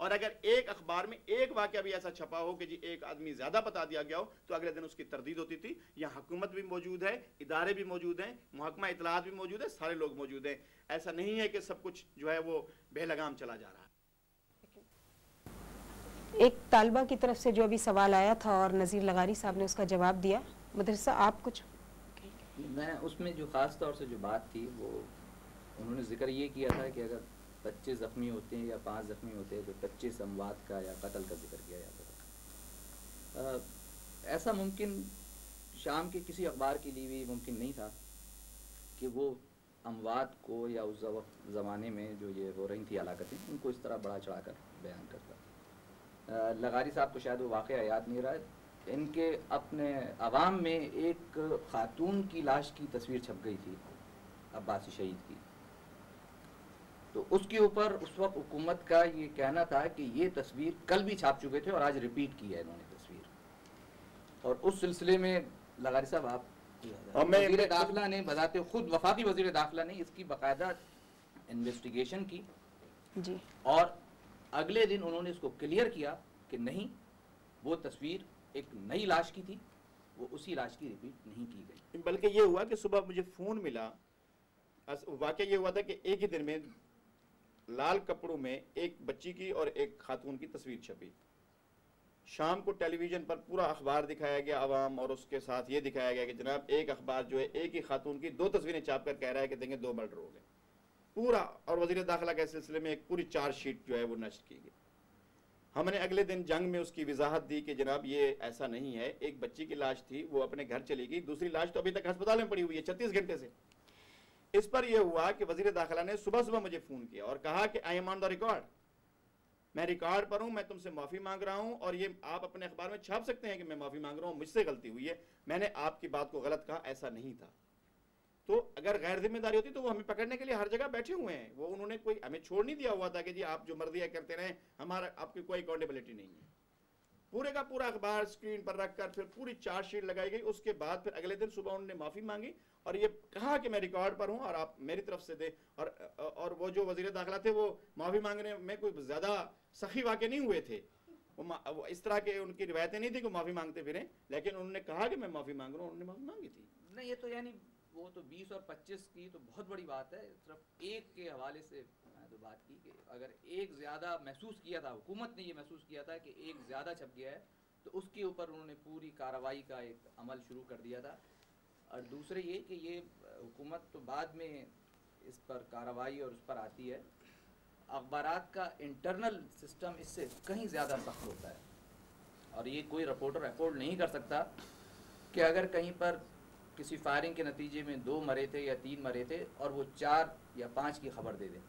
اور اگر ایک اخبار میں ایک واقعہ بھی ایسا چھپا ہو کہ جی ایک آدمی زیادہ بتا دیا گیا ہو تو اگلے دن اس کی تردید ہوتی تھی. یہاں حکومت بھی موجود ہے, ادارے بھی موجود ہیں, محکمہ اطلاعات بھی موجود ہے, سارے لوگ موجود ہیں. ایسا نہیں ہے کہ سب کچھ جو ہے وہ بے لگام چلا جا رہا ہے. ایک طالبہ کی طرف سے جو ابھی سوال آیا تھا اور نذیر لغاری صاحب نے اس کا جواب دیا, مدرسہ آپ کچھ؟ میں اس میں جو خاص طور سے جو بات تھی وہ انہوں نے ذکر یہ کیا تھا کہ اگر 25 زخمی ہوتے ہیں یا 5 زخمی ہوتے ہیں تو 25 اموات کا یا قتل کا ذکر کیا جاتا تھا. ایسا ممکن شام کے کسی اخبار کے لیے بھی ممکن نہیں تھا کہ وہ اموات کو یا اس زمانے میں جو یہ ہو رہی تھی ہلاکتیں ان کو اس طرح بڑا چڑھا کر بیان کرتا. لغاری صاحب کو شاید وہ واقعہ یاد نہیں رہا, ان کے اپنے عوام میں ایک خاتون کی لاش کی تصویر چھپ گئی تھی عباسی شہید کی, تو اس کے اوپر اس وقت حکومت کا یہ کہنا تھا کہ یہ تصویر کل بھی چھاپ چکے تھے اور آج ریپیٹ کی ہے انہوں نے تصویر. اور اس سلسلے میں لغاری صاحب آپ وزیر داخلہ نے بذات خود, وفاقی وزیر داخلہ نے اس کی باقاعدہ انویسٹیگیشن کی جی, اور اگلے دن انہوں نے اس کو کلیئر کیا کہ نہیں وہ تصویر ایک نئی لاش کی تھی, وہ اسی لاش کی ریپیٹ نہیں کی گئی. بلکہ یہ ہوا کہ صبح مجھے فون ملا, واقعہ یہ ہوا تھا کہ ایک ہی دن میں لال کپڑوں میں ایک بچی کی اور ایک خاتون کی تصویر چھپی. شام کو ٹیلی ویژن پر پورا اخبار دکھایا گیا عوام, اور اس کے ساتھ یہ دکھایا گیا کہ جناب ایک اخبار جو ہے ایک ہی خاتون کی 2 تصویریں چھاپ کر کہہ رہا ہے کہ دیکھیں 2 مرڈر ہو گئے پورا, اور وزیر داخلہ کے سلسلے میں ایک پوری چارج شیٹ جو ہے وہ نشر کی گئی. ہم نے اگلے دن جنگ میں اس کی وضاحت دی کہ جناب یہ ایسا نہیں ہے, ایک بچی کی لاش تھی وہ اپنے گھر چلی گئی, دوسری لاش تو ابھی تک ہسپتال میں پڑی ہوئی ہے 36 گھنٹے سے. اس پر یہ ہوا کہ وزیر داخلہ نے صبح مجھے فون کیا اور کہا کہ I am on the record, میں ریکارڈ پر ہوں, میں تم سے معافی مانگ رہا ہوں اور یہ آپ اپنے اخبار میں چھاپ سکتے ہیں کہ میں معافی مانگ رہا ہوں, مجھ سے غلطی ہوئی ہے, میں نے آپ کی بات کو غلط کہا, ایسا نہیں تھا. تو اگر غیر ذمہ داری ہوتی تو وہ ہمیں پکڑنے کے لیے ہر جگہ بیٹھے ہوئے ہیں, وہ انہوں نے کوئی ہمیں چھوڑ نہیں دیا ہوا تھا کہ جی آپ جو مرضی کرتے رہیں, ہمارا آپ کی کوئی اکاؤنٹیبلٹی نہیں ہے. پورے کا پورا اخبار اسکرین پر رکھ کر پھر پوری چارج شیٹ لگائی گئی. اس کے بعد پھر اگلے دن صبح انہوں نے معافی مانگی اور یہ کہا کہ میں ریکارڈ پر ہوں اور آپ میری طرف سے دیں, اور وہ جو وزیر داخلہ تھے وہ معافی مانگنے میں کوئی زیادہ سخی واقع نہیں ہوئے تھے, وہ اس طرح کے ان کی روایتیں نہیں تھیں کہ معافی مانگتے پھریں, لیکن انہوں نے کہا کہ میں معافی مانگ رہا ہوں, انہوں نے معافی مانگی تھی. نہیں یہ تو یعنی وہ تو 20 اور 25 کی تو بہت بڑی بات ہے, صرف ایک کے حوالے سے میں تو بات کی کہ اگر ایک زیادہ محسوس کیا تھا, حکومت نے یہ محسوس کیا تھا کہ ایک زیادہ چھپ گیا ہے, تو اس کے اوپر انہوں نے پوری کارروائی کا ایک عمل شروع کر دیا تھا. اور دوسرے یہ کہ یہ حکومت تو بعد میں اس پر کارروائی اور اس پر آتی ہے, اخبارات کا انٹرنل سسٹم اس سے کہیں زیادہ سخت ہوتا ہے, اور یہ کوئی رپورٹر افورڈ نہیں کر سکتا کہ اگر کہیں پر کسی فائرنگ کے نتیجے میں 2 مرے تھے یا 3 مرے تھے اور وہ 4 یا 5 کی خبر دے دیں.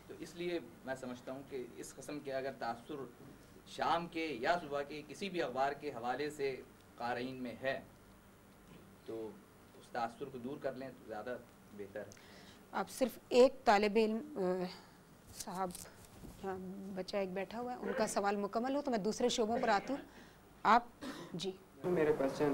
تو اس لیے میں سمجھتا ہوں کہ اس قسم کے اگر تاثر شام کے یا صبح کے کسی بھی اخبار کے حوالے سے قارئین میں ہے تو اس تاثر کو دور کر لیں تو زیادہ بہتر ہے. آپ صرف ایک طالب علم صاحب, بچہ ایک بیٹھا ہوا ہے, ان کا سوال مکمل ہو تو میں دوسرے شعبوں پر آتی ہوں. آپ جی. میرے کوشچن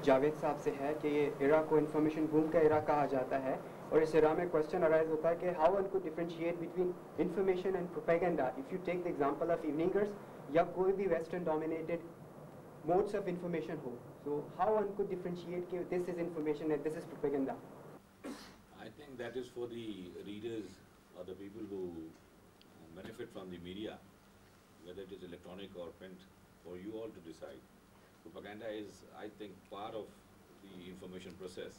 جاوید صاحب سے ہے کہ یہ ایرا کو انفارمیشن بوم کا ایرا کہا جاتا ہے, اور اس ایرا میں کوشچن ارائز ہوتا ہے کہ ہاؤ ون کو differentiate between information and propaganda. If you take the example of avengers یا کوئی بھی western dominated modes of information ہو, سو ہاؤ ون کو ڈیفرینشیٹ کہ this is information and this is propaganda. I think that is for the readers or the people who benefit from the media, whether it is electronic or print, for you all to decide. Propaganda is, I think, part of the information process.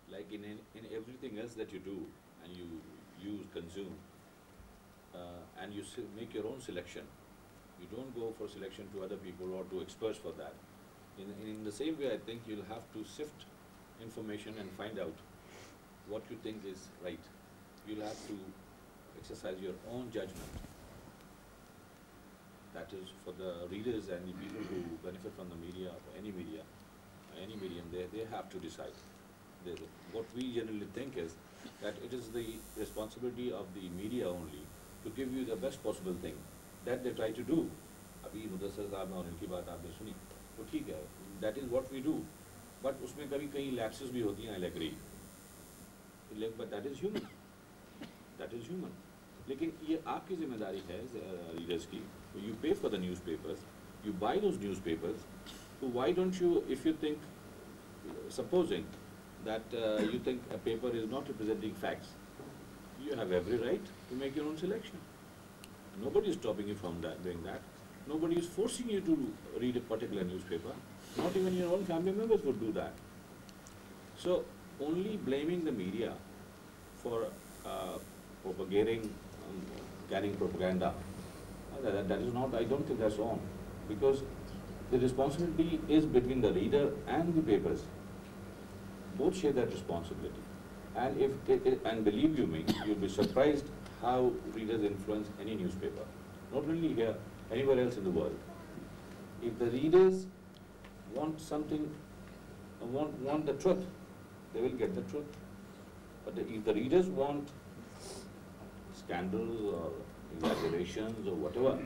Like in everything else that you do and you use, consume, and you make your own selection. You don't go for selection to other people or to experts for that. In the same way, I think you'll have to sift information and find out what you think is right. You'll have to exercise your own judgment. That is for the readers and the people who benefit from the media, or any media, any medium, they have to decide. What we generally think is that it is the responsibility of the media only to give you the best possible thing. That they try to do. Abhi Mudassir Sahab ne aur inki baat aapne suni, to theek hai, that is what we do. But usme kabhi kahi lapses bhi hoti hain, I agree. But that is human. That is human. لیکن یہ آپ کی ذمہ داری ہے readers کی. You pay for the newspapers, you buy those newspapers, تو why don't you, if you think, supposing that you think a paper is not representing facts, you have every right to make your own selection. Nobody is stopping you from doing that. Nobody is forcing you to read a particular newspaper. Not even your own family members would do that. So only blaming the media for propagating, carrying propaganda, that is not, I don't think that's on, because the responsibility is between the reader and the papers. Both share that responsibility. And and believe you me, you'll be surprised how readers influence any newspaper. Not only here, anywhere else in the world. If the readers want something, want the truth, they will get the truth. But if the readers want scandals or exaggerations or whatever,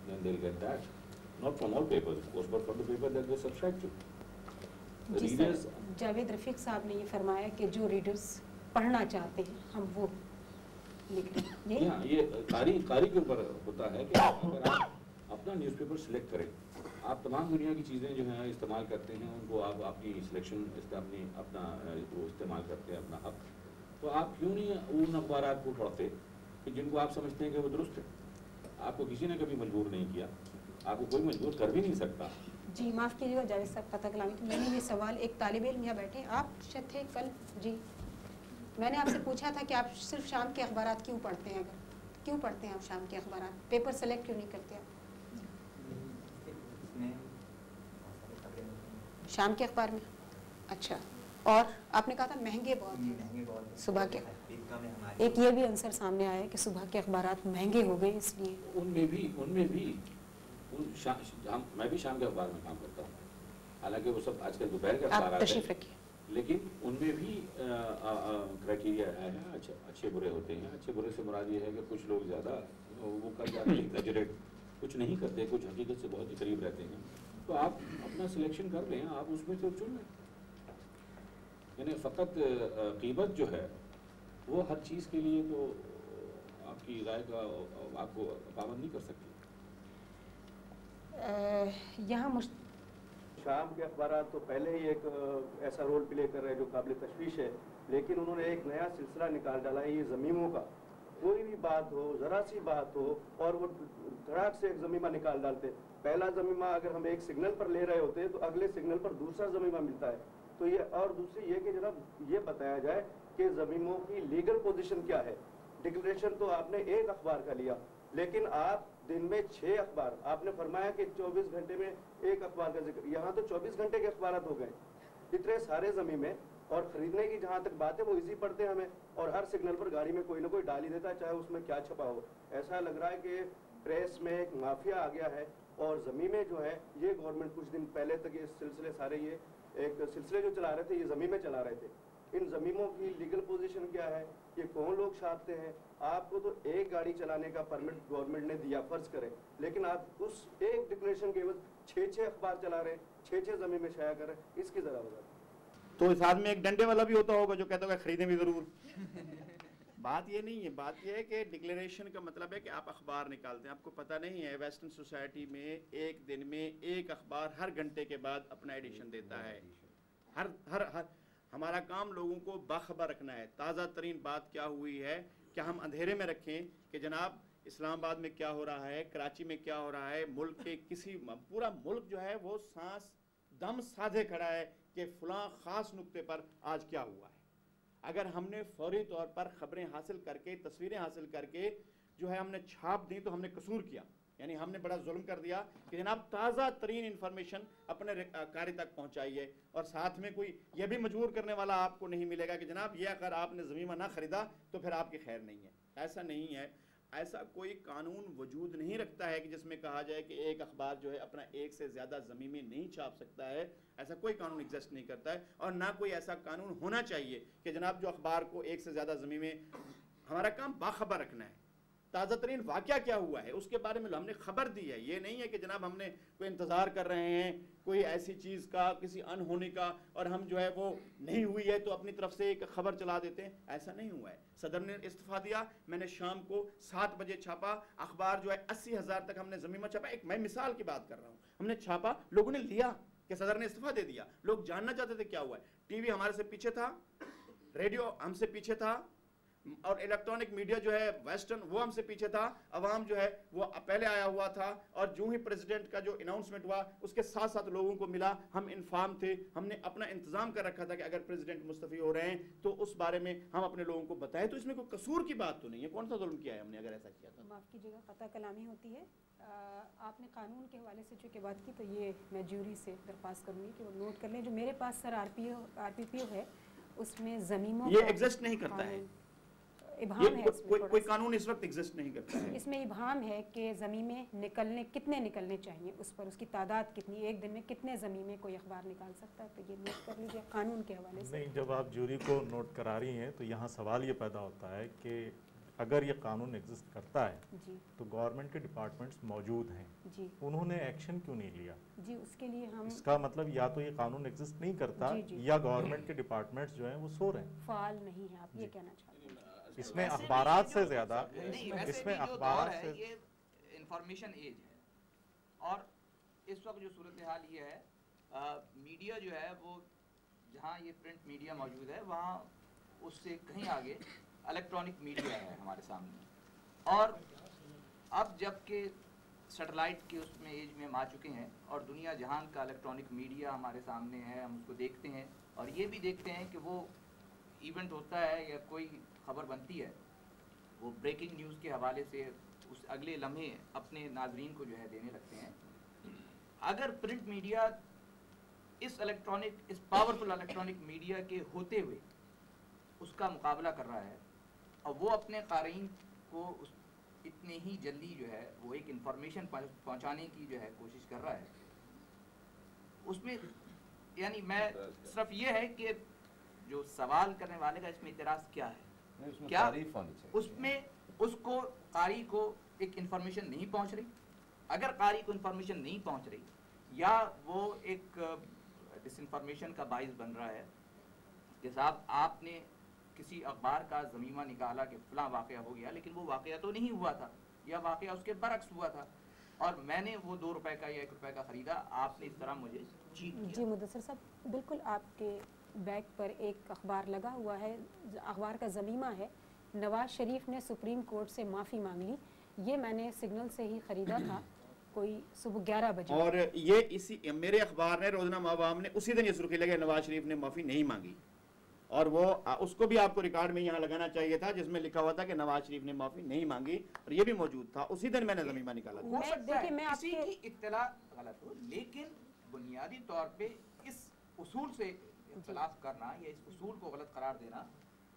then they'll get that. Not from all papers, of course, but from the paper that they subscribe to. The جی readers, sir, Javed Rafiq صاحب نے یہ فرمایا کہ جو readers پڑھنا چاہتے ہیں ہم وہ لکھ رہے ہیں. ہاں, یہ قاری کے اوپر ہوتا ہے کہ اگر آپ اپنا نیوز پیپر سلیکٹ کریں, آپ تمام دنیا کی چیزیں جو ہیں استعمال کرتے ہیں, ان کو آپ اپنی سلیکشن اپنا وہ استعمال کرتے ہیں, اپنا حق, تو آپ کیوں نہیں ان اخبارات کو پڑھتے کہ جن کو آپ سمجھتے ہیں کہ وہ درست ہے؟ آپ کو کسی نے کبھی مجبور نہیں کیا, آپ کو کوئی مجبور کر بھی نہیں سکتا. جی معاف کیجیے گا جاوید صاحب, قطع کلامی, تو میں نے یہ سوال, ایک طالب علم یہاں بیٹھے, آپ شاید تھے کل, جی میں نے آپ سے پوچھا تھا کہ آپ صرف شام کے اخبارات کیوں پڑھتے ہیں, اگر کیوں پڑھتے ہیں آپ شام کے اخبارات, پیپر سلیکٹ کیوں نہیں کرتے آپ شام کے اخبار میں؟ اچھا, اور آپ نے کہا تھا مہنگے بہت ہیں صبح کے, ایک یہ بھی عنصر سامنے آیا ہے کہ صبح کے اخبارات مہنگے ہو گئے, اس لیے ان میں بھی میں بھی شام کے اخبار میں کام کرتا ہوں, حالانکہ وہ سب آج کل دوپہر کے اخبارات ہیں, تشریف رکھیے, لیکن ان میں بھی کرائٹیریا ہے, اچھے برے ہوتے ہیں. اچھے برے سے مراد یہ ہے کہ کچھ لوگ زیادہ وہ کر جاتے ہیں ایگزیجریٹ, کچھ نہیں کرتے, کچھ حقیقت سے بہت ہی قریب رہتے ہیں. تو آپ اپنا سلیکشن کر لیں, آپ اس میں سے چن لیں. یعنی فقط قیمت جو ہے وہ ہر چیز کے لیے تو آپ کی رائے کا آپ کو پابند نہیں کر سکتی. یہاں شام کے اخبارات تو پہلے ہی ایک ایسا رول پلے کر رہے ہیں جو قابل تشویش ہے, لیکن انہوں نے ایک نیا سلسلہ نکال ڈالا ہے یہ ضمیموں کا. کوئی بھی بات ہو, ذرا سی بات ہو, اور وہ دھڑاک سے ایک ضمیمہ نکال ڈالتے. پہلا ضمیمہ اگر ہم ایک سگنل پر لے رہے ہوتے ہیں تو اگلے سگنل پر دوسرا ضمیمہ ملتا ہے. تو یہ, اور دوسری یہ کہ جناب یہ بتایا جائے کہ ضمیموں کی لیگل پوزیشن کیا ہے. ڈکلریشن تو آپ نے ایک اخبار کا لیا, لیکن آپ دن میں 6 اخبار, آپ نے فرمایا کہ 24 گھنٹے میں ایک اخبار کا ذکر, یہاں تو 24 گھنٹے کے اخبارات ہو گئے اتنے سارے ضمیمے. اور خریدنے کی جہاں تک بات ہے وہ ایزی پڑتے ہیں ہمیں, اور ہر سگنل پر گاڑی میں کوئی نہ کوئی ڈال ہی دیتا ہے, چاہے اس میں کیا چھپا ہو. ایسا لگ رہا ہے کہ پریس میں ایک مافیا آ گیا ہے, اور ضمیمے جو ہے یہ گورنمنٹ کچھ دن پہلے تک یہ سلسلے سارے یہ ایک سلسلے جو چلا رہے تھے یہ ضمیمے چلا رہے تھے. ان ضمیموں کی لیگل پوزیشن کیا ہے, یہ کون لوگ چھاپتے ہیں؟ آپ کو تو ایک گاڑی چلانے کا پرمٹ گورنمنٹ نے دیا, فرض کریں, لیکن آپ اس ایک ڈکلیریشن کے عوض 6 اخبار چلا رہے ہیں, 6 ضمیمے شائع کر رہے ہیں. اس کی ذرا وضاحت. تو اس آدمی ایک ڈنڈے والا بھی ہوتا ہوگا جو کہتا ہوگا خریدیں بھی ضرور. بات یہ نہیں ہے, بات یہ ہے کہ ڈکلیریشن کا مطلب ہے کہ آپ اخبار نکالتے ہیں. آپ کو پتہ نہیں ہے ویسٹرن سوسائٹی میں ایک دن میں ایک اخبار ہر گھنٹے کے بعد اپنا ایڈیشن دیتا ہے. ہر ہمارا کام لوگوں کو باخبر رکھنا ہے. تازہ ترین بات کیا ہوئی ہے, کیا ہم اندھیرے میں رکھیں کہ جناب اسلام آباد میں کیا ہو رہا ہے, کراچی میں کیا ہو رہا ہے, ملک کے کسی, پورا ملک جو ہے وہ سانس دم سادھے کھڑا ہے کہ فلاں خاص نقطے پر آج کیا ہوا ہے. اگر ہم نے فوری طور پر خبریں حاصل کر کے, تصویریں حاصل کر کے جو ہے ہم نے چھاپ دی تو ہم نے قصور کیا, یعنی ہم نے بڑا ظلم کر دیا کہ جناب تازہ ترین انفارمیشن اپنے قاری تک پہنچائیے, اور ساتھ میں کوئی یہ بھی مجبور کرنے والا آپ کو نہیں ملے گا کہ جناب یہ اگر آپ نے ضمیمہ نہ خریدا تو پھر آپ کی خیر نہیں ہے. ایسا نہیں ہے. ایسا کوئی قانون وجود نہیں رکھتا ہے کہ جس میں کہا جائے کہ ایک اخبار جو ہے اپنا ایک سے زیادہ ضمیمے نہیں چھاپ سکتا ہے. ایسا کوئی قانون ایگزسٹ نہیں کرتا ہے, اور نہ کوئی ایسا قانون ہونا چاہیے کہ جناب جو اخبار کو ایک سے زیادہ ضمیمے, ہمارا کام باخبر رکھنا ہے. تازہ ترین واقعہ کیا ہوا ہے اس کے بارے میں ہم نے خبر دی ہے. یہ نہیں ہے کہ جناب ہم نے کوئی انتظار کر رہے ہیں کوئی ایسی چیز کا کسی انہونی کا اور ہم جو ہے وہ نہیں ہوئی ہے تو اپنی طرف سے ایک خبر چلا دیتے ہیں. ایسا نہیں ہوا ہے. صدر نے استعفیٰ دیا, میں نے شام کو 7 بجے چھاپا, اخبار جو ہے 80,000 تک ہم نے زمینہ چھاپا. ایک میں مثال کی بات کر رہا ہوں, ہم نے چھاپا, لوگوں نے لیا کہ صدر نے استعفیٰ دے دیا. لوگ جاننا چاہتے تھے کیا ہوا ہے. ٹی وی ہمارے سے پیچھے تھا, ریڈیو ہم سے پیچھے تھا, اور الیکٹرانک میڈیا جو ہے ویسٹرن وہ ہم سے پیچھے تھا. عوام جو ہے وہ پہلے آیا ہوا تھا, اور جو ہی پریزیڈنٹ کا جو اناؤنسمنٹ ہوا اس کے ساتھ ساتھ لوگوں کو ملا. ہم انفارم تھے, ہم نے اپنا انتظام کر رکھا تھا کہ اگر پریزیڈنٹ مستعفی ہو رہے ہیں تو اس بارے میں ہم اپنے لوگوں کو بتائیں. تو اس میں کوئی قصور کی بات تو نہیں ہے. کون سا ظلم کیا ہے ہم نے اگر ایسا کیا تھا؟ معاف کیجیے گا, خطا کلامی ہوتی ہے. آپ نے قانون کے حوالے سے چونکہ بات کی تو یہ میں جیوری سے درخواست کروں گی کہ وہ نوٹ کر لیں. جو میرے پاس سر آر پی پی او ہے اس میں زمینوں یہ ایگزسٹ نہیں کرتا ہے, ابہام ہے, کوئی قانون اس وقت ایگزسٹ نہیں کرتا ہے. اس میں ابہام ہے کہ زمینیں کتنے نکلنے چاہیے, اس پر اس کی تعداد کتنی, ایک دن میں کتنے زمینیں کوئی اخبار نکال سکتا ہے. تو یہ نوٹ کر لیجیے قانون کے حوالے سے. نہیں, جب آپ جوری کو نوٹ کرا رہی ہیں تو یہاں سوال یہ پیدا ہوتا ہے کہ اگر یہ قانون ایگزسٹ کرتا ہے جی تو گورنمنٹ کے ڈپارٹمنٹس موجود ہیں, جی انہوں نے ایکشن کیوں نہیں لیا؟ جی اس کے لیے ہم اس کا مطلب یا تو یہ قانون ایگزسٹ نہیں کرتا جی جی یا گورنمنٹ کے ڈپارٹمنٹس جو ہیں وہ سو رہے ہیں, فعال نہیں ہے. آپ یہ کہنا چاہتے ہیں اس میں اخبارات سے زیادہ اس میں اخبار ہے, یہ انفارمیشن ایج ہے. اور اس وقت جو صورتحال یہ ہے, میڈیا جو ہے وہ جہاں یہ پرنٹ میڈیا موجود ہے وہاں اس سے کہیں آگے الیکٹرانک میڈیا ہے ہمارے سامنے. اور اب جب کہ سیٹلائٹ کے اس میں ایج میں ہم آ چکے ہیں اور دنیا جہان کا الیکٹرانک میڈیا ہمارے سامنے ہے, ہم اس کو دیکھتے ہیں اور یہ بھی دیکھتے ہیں کہ وہ ایونٹ ہوتا ہے یا کوئی خبر بنتی ہے وہ بریکنگ نیوز کے حوالے سے اس اگلے لمحے اپنے ناظرین کو جو ہے دینے لگتے ہیں. اگر پرنٹ میڈیا اس پاورفل الیکٹرانک میڈیا کے ہوتے ہوئے اس کا مقابلہ کر رہا ہے اور وہ اپنے قارئین کو اتنے ہی جلدی جو ہے وہ ایک انفارمیشن پہنچانے کی جو ہے کوشش کر رہا ہے, اس میں یعنی میں صرف یہ ہے کہ جو سوال کرنے والے کا اس میں اعتراض کیا ہے, کیا اس میں اس کو قاری کو ایک انفارمیشن نہیں پہنچ رہی. اگر قاری کو انفارمیشن نہیں پہنچ رہی یا وہ ایک ڈس انفارمیشن کا باعث بن رہا ہے کہ صاحب آپ نے کسی اخبار کا ضمیمہ نکالا کہ فلاں واقعہ ہو گیا لیکن وہ واقعہ تو نہیں ہوا تھا, یا واقعہ اس کے برعکس ہوا تھا اور میں نے وہ 2 روپے کا یا 1 روپے کا خریدا, آپ نے اس طرح مجھے چیٹ کیا. جی مدثر صاحب, بالکل آپ کے بیگ پر ایک اخبار لگا ہوا ہے, اخبار کا ضمیمہ ہے نواز شریف نے سپریم کورٹ سے معافی مانگ لی. یہ میں نے سگنل سے ہی خریدا تھا کوئی صبح 11 بجے, اور یہ اسی میرے اخبار نے روزنامہ عوام نے اسی دن یہ سرخی لگے نواز شریف نے معافی نہیں مانگی, اور وہ اس کو بھی آپ کو ریکارڈ میں یہاں لگانا چاہیے تھا جس میں لکھا ہوا تھا کہ نواز شریف نے معافی نہیں مانگی, اور یہ بھی موجود تھا اسی دن میں نے ضمیمہ نکالا تھا. ہو سکتا ہے کسی کی اطلاع غلط ہو, لیکن بنیادی طور پہ اس اصول سے اختلاف کرنا یا اس اصول کو غلط قرار دینا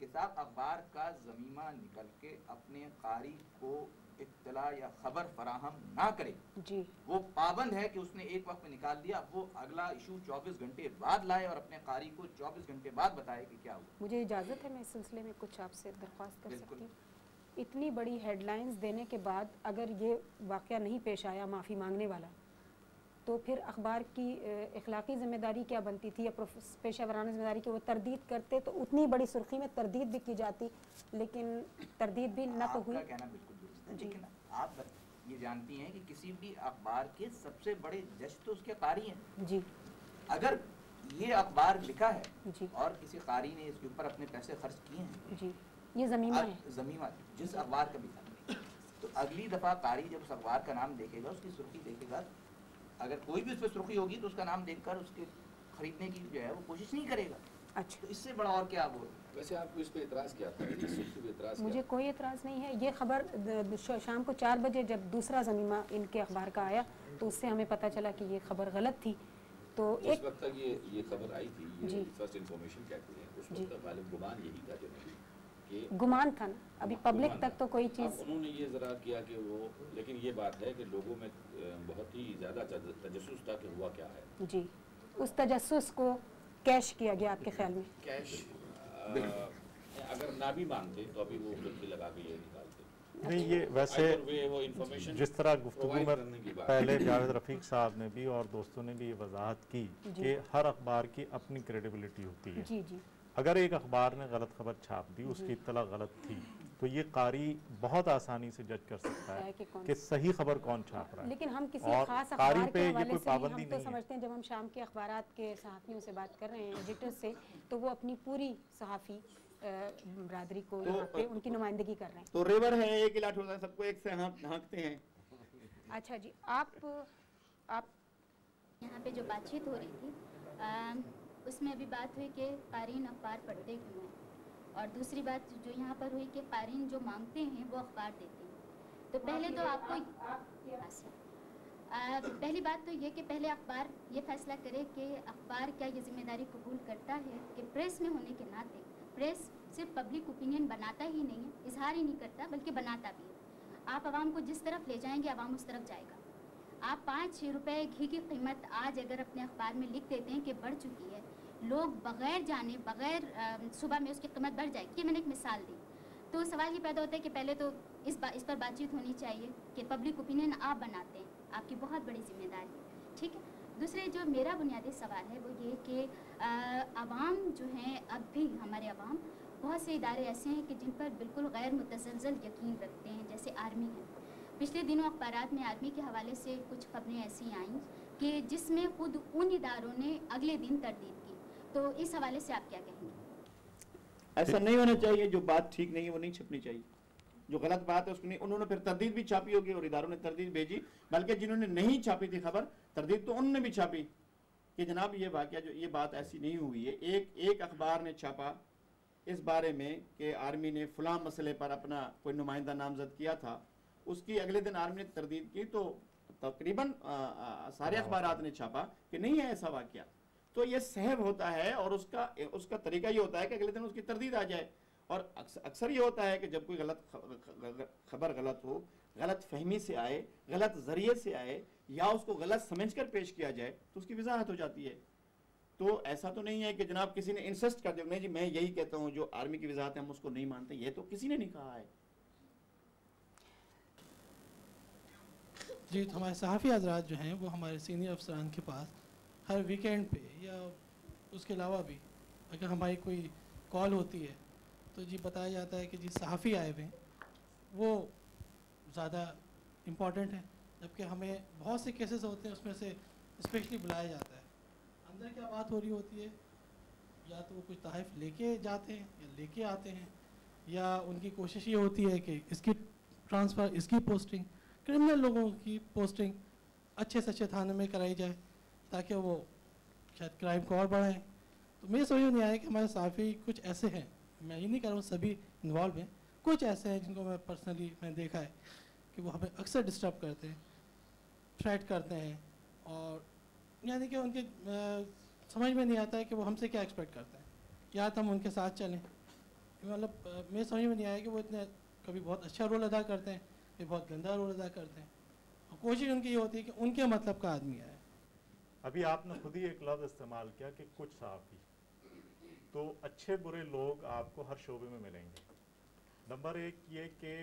کہ صاحب اخبار کا ضمیمہ نکل کے اپنے قاری کو اطلاع یا خبر فراہم نہ کرے, جی وہ پابند ہے کہ اس نے ایک وقت میں نکال دیا, وہ اگلا ایشو 24 گھنٹے بعد لائے اور اپنے قاری کو 24 گھنٹے بعد بتائے کہ کیا ہوا. مجھے اجازت ہے میں اس سلسلے میں کچھ آپ سے درخواست کر سکتی ہوں؟ اتنی بڑی ہیڈ لائنز دینے کے بعد اگر یہ واقعہ نہیں پیش آیا معافی مانگنے والا, تو پھر اخبار کی اخلاقی ذمہ داری کیا بنتی تھی یا پیشہ ورانہ ذمہ داری کہ وہ تردید کرتے تو اتنی بڑی سرخی میں تردید بھی کی جاتی, لیکن تردید بھی نہ تو ہوئی. آپ کا کہنا بالکل درست ہے, لیکن آپ یہ جانتی ہیں کہ کسی بھی اخبار کے سب سے بڑے جج تو اس کے قاری ہیں. جی اگر یہ اخبار لکھا ہے جی اور کسی قاری نے اس کے اوپر اپنے پیسے خرچ کیے ہیں, جی یہ ضمیمہ ہے, ضمیمہ جس اخبار کا بھی تھا, تو اگلی دفعہ قاری جب اس اخبار کا نام دیکھے گا, اس کی سرخی دیکھے گا, اگر کوئی بھی اس پہ سرخی ہوگی تو اس کا نام دیکھ کر اس کے خریدنے کی جو ہے وہ کوشش نہیں کرے گا. اچھا تو اس سے بڑا اور کیا وہ. ویسے آپ کو اس پہ اعتراض کیا تھا؟ مجھے کوئی اعتراض نہیں ہے. یہ خبر شام کو 4 بجے جب دوسرا ضمیمہ ان کے اخبار کا آیا تو اس سے ہمیں پتہ چلا کہ یہ خبر غلط تھی. تو اس وقت تک یہ خبر آئی تھی, یہ فرسٹ انفارمیشن کہتے ہیں, اس وقت تک غالب گمان یہی تھا کہ گمان تھا نا, ابھی پبلک تک تو کوئی چیز. انہوں نے یہ ذرا کیا کہ وہ, لیکن یہ بات ہے کہ لوگوں میں بہت ہی زیادہ تجسس تھا کہ ہوا کیا ہے. جی اس تجسس کو کیش کیا گیا آپ کے خیال میں؟ کیش اگر نہ بھی مانتے تو ابھی وہ لگا کے یہ نکالتے. نہیں یہ ویسے جس طرح گفتگو میں پہلے جاوید رفیق صاحب نے بھی اور دوستوں نے بھی یہ وضاحت کی کہ ہر اخبار کی اپنی کریڈیبلٹی ہوتی ہے. جی جی اگر ایک اخبار نے غلط خبر چھاپ دی, اس کی اطلاع غلط تھی, تو یہ قاری بہت آسانی سے جج کر سکتا ہے کہ صحیح خبر کون چھاپ رہا ہے. لیکن ہم کسی خاص اخبار کے حوالے سے ہم تو سمجھتے ہیں جب ہم شام کے اخبارات کے صحافیوں سے بات کر رہے ہیں, ایڈیٹر سے, تو وہ اپنی پوری صحافی برادری کو یہاں پہ ان کی نمائندگی کر رہے ہیں. تو ریور ہے, ایک علاج ہوتا ہے, سب کو ایک سے ہانکتے ہیں. اچھا جی, آپ یہاں پہ جو بات چیت ہو رہی تھی اس میں ابھی بات ہوئی کہ قارئین اخبار پڑھتے کیوں ہیں, اور دوسری بات جو یہاں پر ہوئی کہ قارئین جو مانگتے ہیں وہ اخبار دیتے ہیں. تو پہلے تو آپ کو پہلی بات تو یہ کہ پہلے اخبار یہ فیصلہ کرے کہ اخبار کیا یہ ذمہ داری قبول کرتا ہے کہ پریس میں ہونے کے ناطے پریس صرف پبلک اوپینین بناتا ہی نہیں ہے, اظہار ہی نہیں کرتا بلکہ بناتا بھی ہے. آپ عوام کو جس طرف لے جائیں گے عوام اس طرف جائے گا. آپ 5 روپے گھی کی قیمت آج اگر اپنے اخبار میں لکھ دیتے ہیں کہ بڑھ چکی ہے, لوگ بغیر جانے بغیر صبح میں اس کی قیمت بڑھ جائے گی. میں نے ایک مثال دی, تو سوال یہ پیدا ہوتا ہے کہ پہلے تو اس پر بات چیت ہونی چاہیے کہ پبلک اوپینین آپ بناتے ہیں, آپ کی بہت بڑی ذمہ داری ہے, ٹھیک ہے. دوسرے جو میرا بنیادی سوال ہے وہ یہ کہ عوام جو ہیں, اب بھی ہمارے عوام بہت سے ادارے ایسے ہیں کہ جن پر بالکل غیر متزلزل یقین رکھتے ہیں, جیسے آرمی ہے. پچھلے دنوں اخبارات میں آرمی کے حوالے سے کچھ خبریں ایسی آئیں کہ جس میں خود ان اداروں نے اگلے دن تردید کی. تو اس حوالے سے آپ کیا کہیں گے؟ ایسا نہیں ہونا چاہیے. جو بات ٹھیک نہیں ہے وہ نہیں چھپنی چاہیے. جو غلط بات ہے اس کو نہیں, انہوں نے پھر تردید بھی چھاپی ہوگی اور اداروں نے تردید بھیجی, بلکہ جنہوں نے نہیں چھاپی تھی خبر تردید تو انہوں نے بھی چھاپی کہ جناب یہ واقعہ جو یہ بات ایسی نہیں ہوئی ہے. ایک اخبار نے چھاپا اس بارے میں کہ آرمی نے فلاں مسئلے پر اپنا کوئی نمائندہ نامزد کیا تھا, اس کی اگلے دن آرمی نے تردید کی, تو تقریباً سارے اخبارات نے چھاپا کہ نہیں ہے ایسا واقعہ. تو یہ سہب ہوتا ہے اور اس کا طریقہ یہ ہوتا ہے کہ اگلے دن اس کی تردید آ جائے. اور اکثر یہ ہوتا ہے کہ جب کوئی خبر غلط ہو, غلط فہمی سے آئے, غلط ذریعے سے آئے, یا اس کو غلط سمجھ کر پیش کیا جائے تو اس کی وضاحت ہو جاتی ہے. تو ایسا تو نہیں ہے کہ جناب کسی نے انسسٹ کر دیا نہیں جی میں یہی کہتا ہوں جو آرمی کی وضاحت ہے ہم اس کو نہیں مانتے, یہ تو کسی نے نہیں کہا ہے. جی, تو ہمارے صحافی حضرات جو ہیں وہ ہمارے سینئر افسران کے پاس ہر ویکینڈ پہ یا اس کے علاوہ بھی اگر ہماری کوئی کال ہوتی ہے تو جی بتایا جاتا ہے کہ جی صحافی آئے ہوئے ہیں, وہ زیادہ امپورٹنٹ ہیں, جبکہ ہمیں بہت سے کیسز ہوتے ہیں اس میں سے اسپیشلی بلایا جاتا ہے. اندر کیا بات ہو رہی ہوتی ہے, یا تو وہ کچھ تحائف لے کے جاتے ہیں یا لے کے آتے ہیں, یا ان کی کوشش یہ ہوتی ہے کہ اس کی ٹرانسفر, اس کی پوسٹنگ, کرمنل لوگوں کی پوسٹنگ اچھے سے اچھے تھانے میں کرائی جائے تاکہ وہ شاید کرائم کو اور بڑھائیں. تو میرے سمجھ میں نہیں آیا کہ ہمارے صحافی کچھ ایسے ہیں, میں یہ نہیں کہہ رہا ہوں سبھی انوالو ہیں, کچھ ایسے ہیں جن کو میں پرسنلی میں دیکھا ہے کہ وہ ہمیں اکثر ڈسٹرب کرتے ہیں, تھریٹ کرتے ہیں, اور یعنی کہ ان کے سمجھ میں نہیں آتا ہے کہ وہ ہم سے کیا ایکسپیکٹ کرتے ہیں, یا تو ہم ان کے ساتھ چلیں. مطلب میرے سمجھ میں نہیں آیا کہ وہ اتنے کبھی بہت اچھا رول ادا کرتے ہیں, کبھی بہت گندا رول ادا کرتے ہیں, اور کوشش ان کی یہ ہوتی ہے کہ ان کے مطلب کا آدمی آئے. ابھی آپ نے خود ہی ایک لفظ استعمال کیا کہ کچھ صحافی, تو اچھے برے لوگ آپ کو ہر شعبے میں ملیں گے. نمبر ایک یہ کہ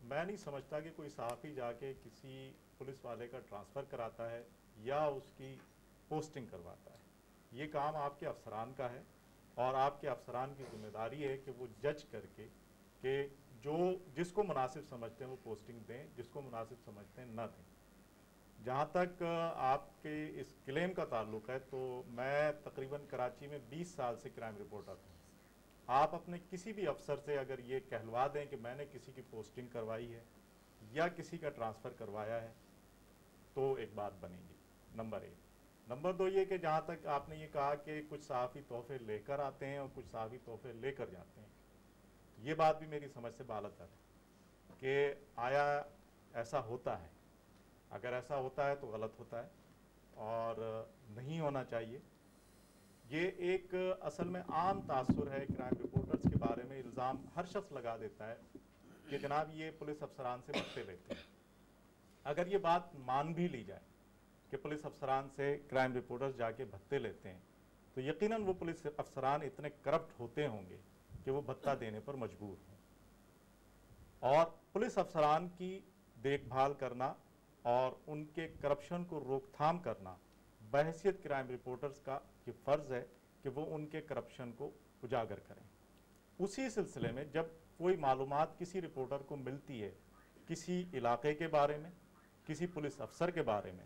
میں نہیں سمجھتا کہ کوئی صحافی جا کے کسی پولیس والے کا ٹرانسفر کراتا ہے یا اس کی پوسٹنگ کرواتا ہے. یہ کام آپ کے افسران کا ہے, اور آپ کے افسران کی ذمہ داری ہے کہ وہ جج کر کے کہ جس کو مناسب سمجھتے ہیں وہ پوسٹنگ دیں, جس کو مناسب سمجھتے ہیں نہ دیں. جہاں تک آپ کے اس کلیم کا تعلق ہے تو میں تقریباً کراچی میں 20 سال سے کرائم رپورٹر ہوں. آپ اپنے کسی بھی افسر سے اگر یہ کہلوا دیں کہ میں نے کسی کی پوسٹنگ کروائی ہے یا کسی کا ٹرانسفر کروایا ہے تو ایک بات بنے گی, نمبر ایک. نمبر دو یہ کہ جہاں تک آپ نے یہ کہا کہ کچھ صحافی تحفے لے کر آتے ہیں اور کچھ صحافی تحفے لے کر جاتے ہیں, یہ بات بھی میری سمجھ سے بالاتر ہے کہ آیا ایسا ہوتا ہے. اگر ایسا ہوتا ہے تو غلط ہوتا ہے اور نہیں ہونا چاہیے. یہ ایک اصل میں عام تاثر ہے کرائم رپورٹرز کے بارے میں, الزام ہر شخص لگا دیتا ہے کہ جناب یہ پولیس افسران سے بھتے لیتے ہیں. اگر یہ بات مان بھی لی جائے کہ پولیس افسران سے کرائم رپورٹرز جا کے بھتے لیتے ہیں تو یقیناً وہ پولیس افسران اتنے کرپٹ ہوتے ہوں گے کہ وہ بھتہ دینے پر مجبور ہوں. اور پولیس افسران کی دیکھ بھال کرنا اور ان کے کرپشن کو روک تھام کرنا بحیثیت کرائم رپورٹرز کا یہ فرض ہے کہ وہ ان کے کرپشن کو اجاگر کریں. اسی سلسلے میں جب کوئی معلومات کسی رپورٹر کو ملتی ہے کسی علاقے کے بارے میں، کسی پولیس افسر کے بارے میں،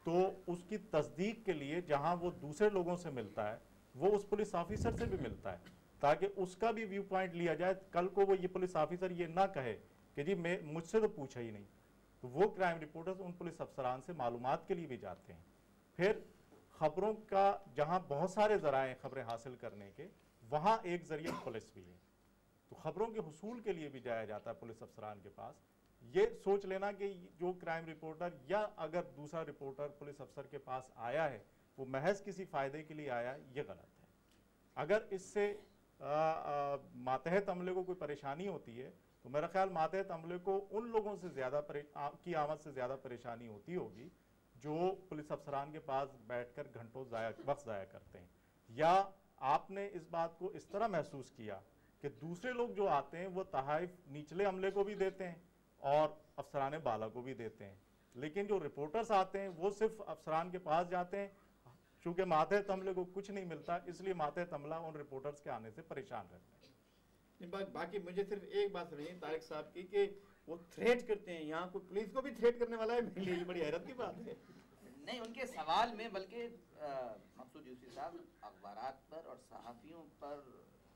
تو اس کی تصدیق کے لیے جہاں وہ دوسرے لوگوں سے ملتا ہے وہ اس پولیس آفیسر سے بھی ملتا ہے تاکہ اس کا بھی ویو پوائنٹ لیا جائے. کل کو وہ یہ پولیس آفیسر یہ نہ کہے کہ جی مجھ سے تو پوچھا ہی نہیں. تو وہ کرائم رپورٹرز ان پولیس افسران سے معلومات کے لیے بھی جاتے ہیں. پھر خبروں کا جہاں بہت سارے ذرائع خبریں حاصل کرنے کے، وہاں ایک ذریعہ پولیس بھی ہے. تو خبروں کے حصول کے لیے بھی جایا جاتا ہے پولیس افسران کے پاس. یہ سوچ لینا کہ جو کرائم رپورٹر یا اگر دوسرا رپورٹر پولیس افسر کے پاس آیا ہے وہ محض کسی فائدے کے لیے آیا ہے، یہ غلط ہے. اگر اس سے ماتحت عملے کو کوئی پریشانی ہوتی ہے تو میرا خیال ماتحت عملے کو ان لوگوں سے زیادہ کی آمد سے زیادہ پریشانی ہوتی ہوگی جو پولیس افسران کے پاس بیٹھ کر گھنٹوں وقت ضائع کرتے ہیں. یا آپ نے اس بات کو اس طرح محسوس کیا کہ دوسرے لوگ جو آتے ہیں وہ تحائف نچلے عملے کو بھی دیتے ہیں اور افسران بالا کو بھی دیتے ہیں، لیکن جو رپورٹرز آتے ہیں وہ صرف افسران کے پاس جاتے ہیں. چونکہ ماتحت عملے کو کچھ نہیں ملتا اس لیے ماتحت عملہ ان رپورٹرز کے آنے سے پریشان رہتا ہے. باقی مجھے صرف ایک بات سمجھیں طارق صاحب کی کہ وہ تھریٹ کرتے ہیں، یہاں کوئی پولیس کو بھی تھریٹ کرنے والا ہے، میرے لیے یہ بڑی حیرت کی بات ہے. نہیں، ان کے سوال میں بلکہ مقصود یوسف صاحب اخبارات پر اور صحافیوں پر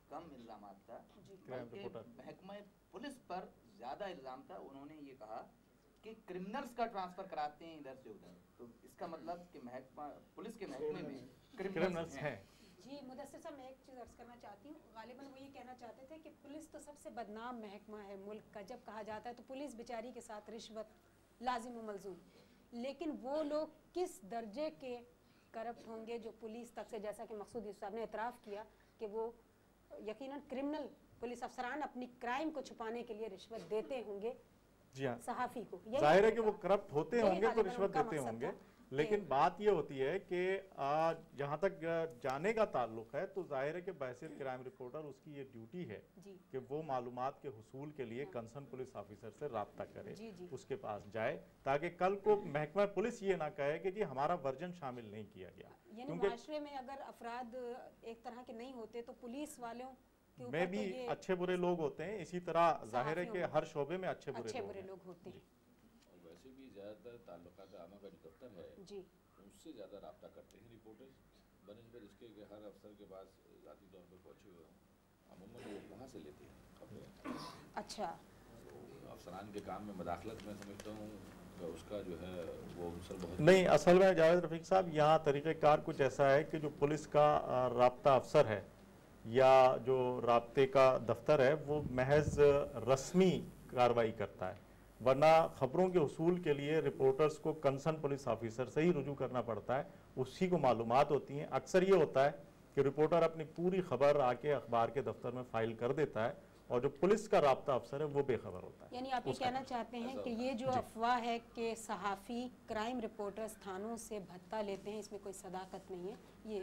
کم الزامات تھا، بلکہ محکمہ پولیس پر زیادہ الزام تھا. انہوں نے یہ کہا کہ کرمنلز کا ٹرانسفر کراتے ہیں ادھر سے ادھر، تو اس کا مطلب کہ محکمہ پولیس کے محکمے میں کرمنلز ہیں. جی مدثر صاحب، میں ایک چیز عرض کرنا چاہتی ہوں. غالباً وہ یہ کہنا چاہتے تھے کہ پولیس تو سب سے بدنام محکمہ ہے ملک کا. جب کہا جاتا ہے تو پولیس بیچاری کے ساتھ رشوت لازم و ملزوم، لیکن وہ لوگ کس درجے کے کرپٹ ہوں گے جو پولیس تک سے، جیسا کہ مقصود یوسف صاحب نے اعتراف کیا کہ وہ یقیناً کرمنل پولیس افسران اپنی کرائم کو چھپانے کے لیے رشوت دیتے ہوں گے صحافی کو. ظاہر ہے کہ وہ کرپٹ ہوتے ہوں گے تو رشوت دیتے ہوں گے، لیکن بات یہ ہوتی ہے کہ جہاں تک جانے کا تعلق ہے تو ظاہر ہے کہ بحیثیت کرائم رپورٹر اس کی یہ ڈیوٹی ہے کہ وہ معلومات کے حصول کے لیے کنسرن پولیس آفیسر سے رابطہ کرے، اس کے پاس جائے تاکہ کل کو محکمہ پولیس یہ نہ کہے کہ جی ہمارا ورژن شامل نہیں کیا گیا. یعنی معاشرے میں اگر افراد ایک طرح کے نہیں ہوتے تو پولیس والوں میں بھی اچھے برے لوگ ہوتے ہیں، اسی طرح ظاہر ہے کہ ہر شعبے میں اچھے برے لوگ ہوتے ہیں. اور ویسے بھی زیادہ تر تعلقات عامہ کا جو دفتر ہے اس سے زیادہ رابطہ کرتے ہیں رپورٹرز بنسبت اس کے کہ ہر افسر کے پاس ذاتی طور پر پہنچے ہوئے ہوں. عموماً وہ وہاں سے لیتے ہیں. اچھا، افسران کے کام میں مداخلت میں سمجھتا ہوں کہ اس کا جو ہے وہ عنصر بہت نہیں. اصل میں جاوید رفیق صاحب یہاں طریقہ کار کچھ ایسا ہے کہ جو پولیس کا رابطہ افسر ہے یا جو رابطے کا دفتر ہے وہ محض رسمی کارروائی کرتا ہے، ورنہ خبروں کے حصول کے لیے رپورٹرز کو کنسرن پولیس آفیسر سے ہی رجوع کرنا پڑتا ہے. اسی کو معلومات ہوتی ہیں. اکثر یہ ہوتا ہے کہ رپورٹر اپنی پوری خبر آ کے اخبار کے دفتر میں فائل کر دیتا ہے اور جو پولیس کا رابطہ افسر ہے وہ بے خبر ہوتا ہے. یعنی آپ یہ کہنا چاہتے ہیں کہ یہ جو افواہ ہے کہ صحافی کرائم رپورٹرز تھانوں سے بھتہ لیتے ہیں، اس میں کوئی صداقت نہیں ہے، یہ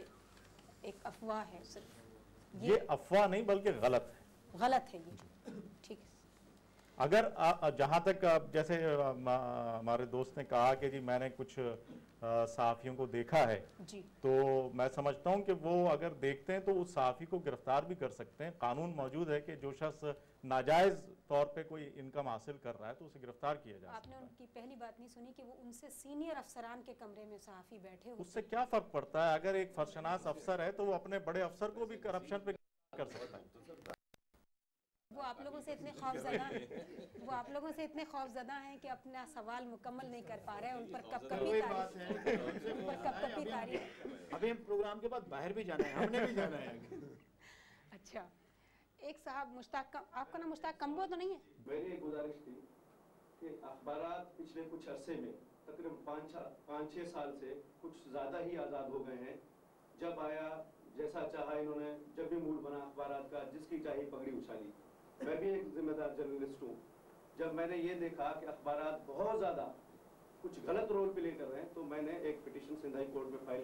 ایک افواہ ہے. صرف یہ افواہ نہیں بلکہ غلط ہے یہ. ٹھیک ہے. اگر جہاں تک جیسے ہمارے دوست نے کہا کہ جی میں نے کچھ صحافیوں کو دیکھا ہے، تو میں سمجھتا ہوں کہ وہ اگر دیکھتے ہیں تو اس صحافی کو گرفتار بھی کر سکتے ہیں. قانون موجود ہے کہ جو شخص ناجائز طور پہ کوئی انکم حاصل کر رہا ہے تو اسے گرفتار کیا جا سکتا ہے. آپ نے ان کی پہلی بات نہیں سنی کہ وہ ان سے سینئر افسران کے کمرے میں صحافی بیٹھے ہوتے ہیں. اس سے کیا فرق پڑتا ہے؟ اگر ایک فرشناس افسر ہے تو وہ اپنے بڑے افسر کو بھی کرپشن پہ کر سکتا ہے. وہ آپ لوگوں سے اتنے خوف زدہ ہیں کہ اپنا سوال مکمل نہیں کر پا رہے ہیں. ان پر کب کبھی تاریخ. ابھی ہم پروگرام کے بعد باہر بھی جانا ہے، ہم نے بھی جانا ہے. اچھا، ایک صاحب مشتاق، آپ کا نام مشتاق کمبو تو نہیں ہے؟ میری ایک گزارش تھی کہ اخبارات پچھلے کچھ عرصے میں تقریباً 5-6 سال سے کچھ زیادہ ہی آزاد ہو گئے ہیں. جب آیا جیسا چاہا انہوں نے، جب بھی موڈ بنا اخبارات کا جس کی چاہی پگڑی اچھالی. میں بھی ایک ذمہ دار جرنلسٹ ہوں. جب میں نے یہ دیکھا کہ اخبارات بہت زیادہ کچھ غلط رول پلے کر رہے ہیں تو میں نے ایک پٹیشن سندھ ہائی کورٹ میں فائل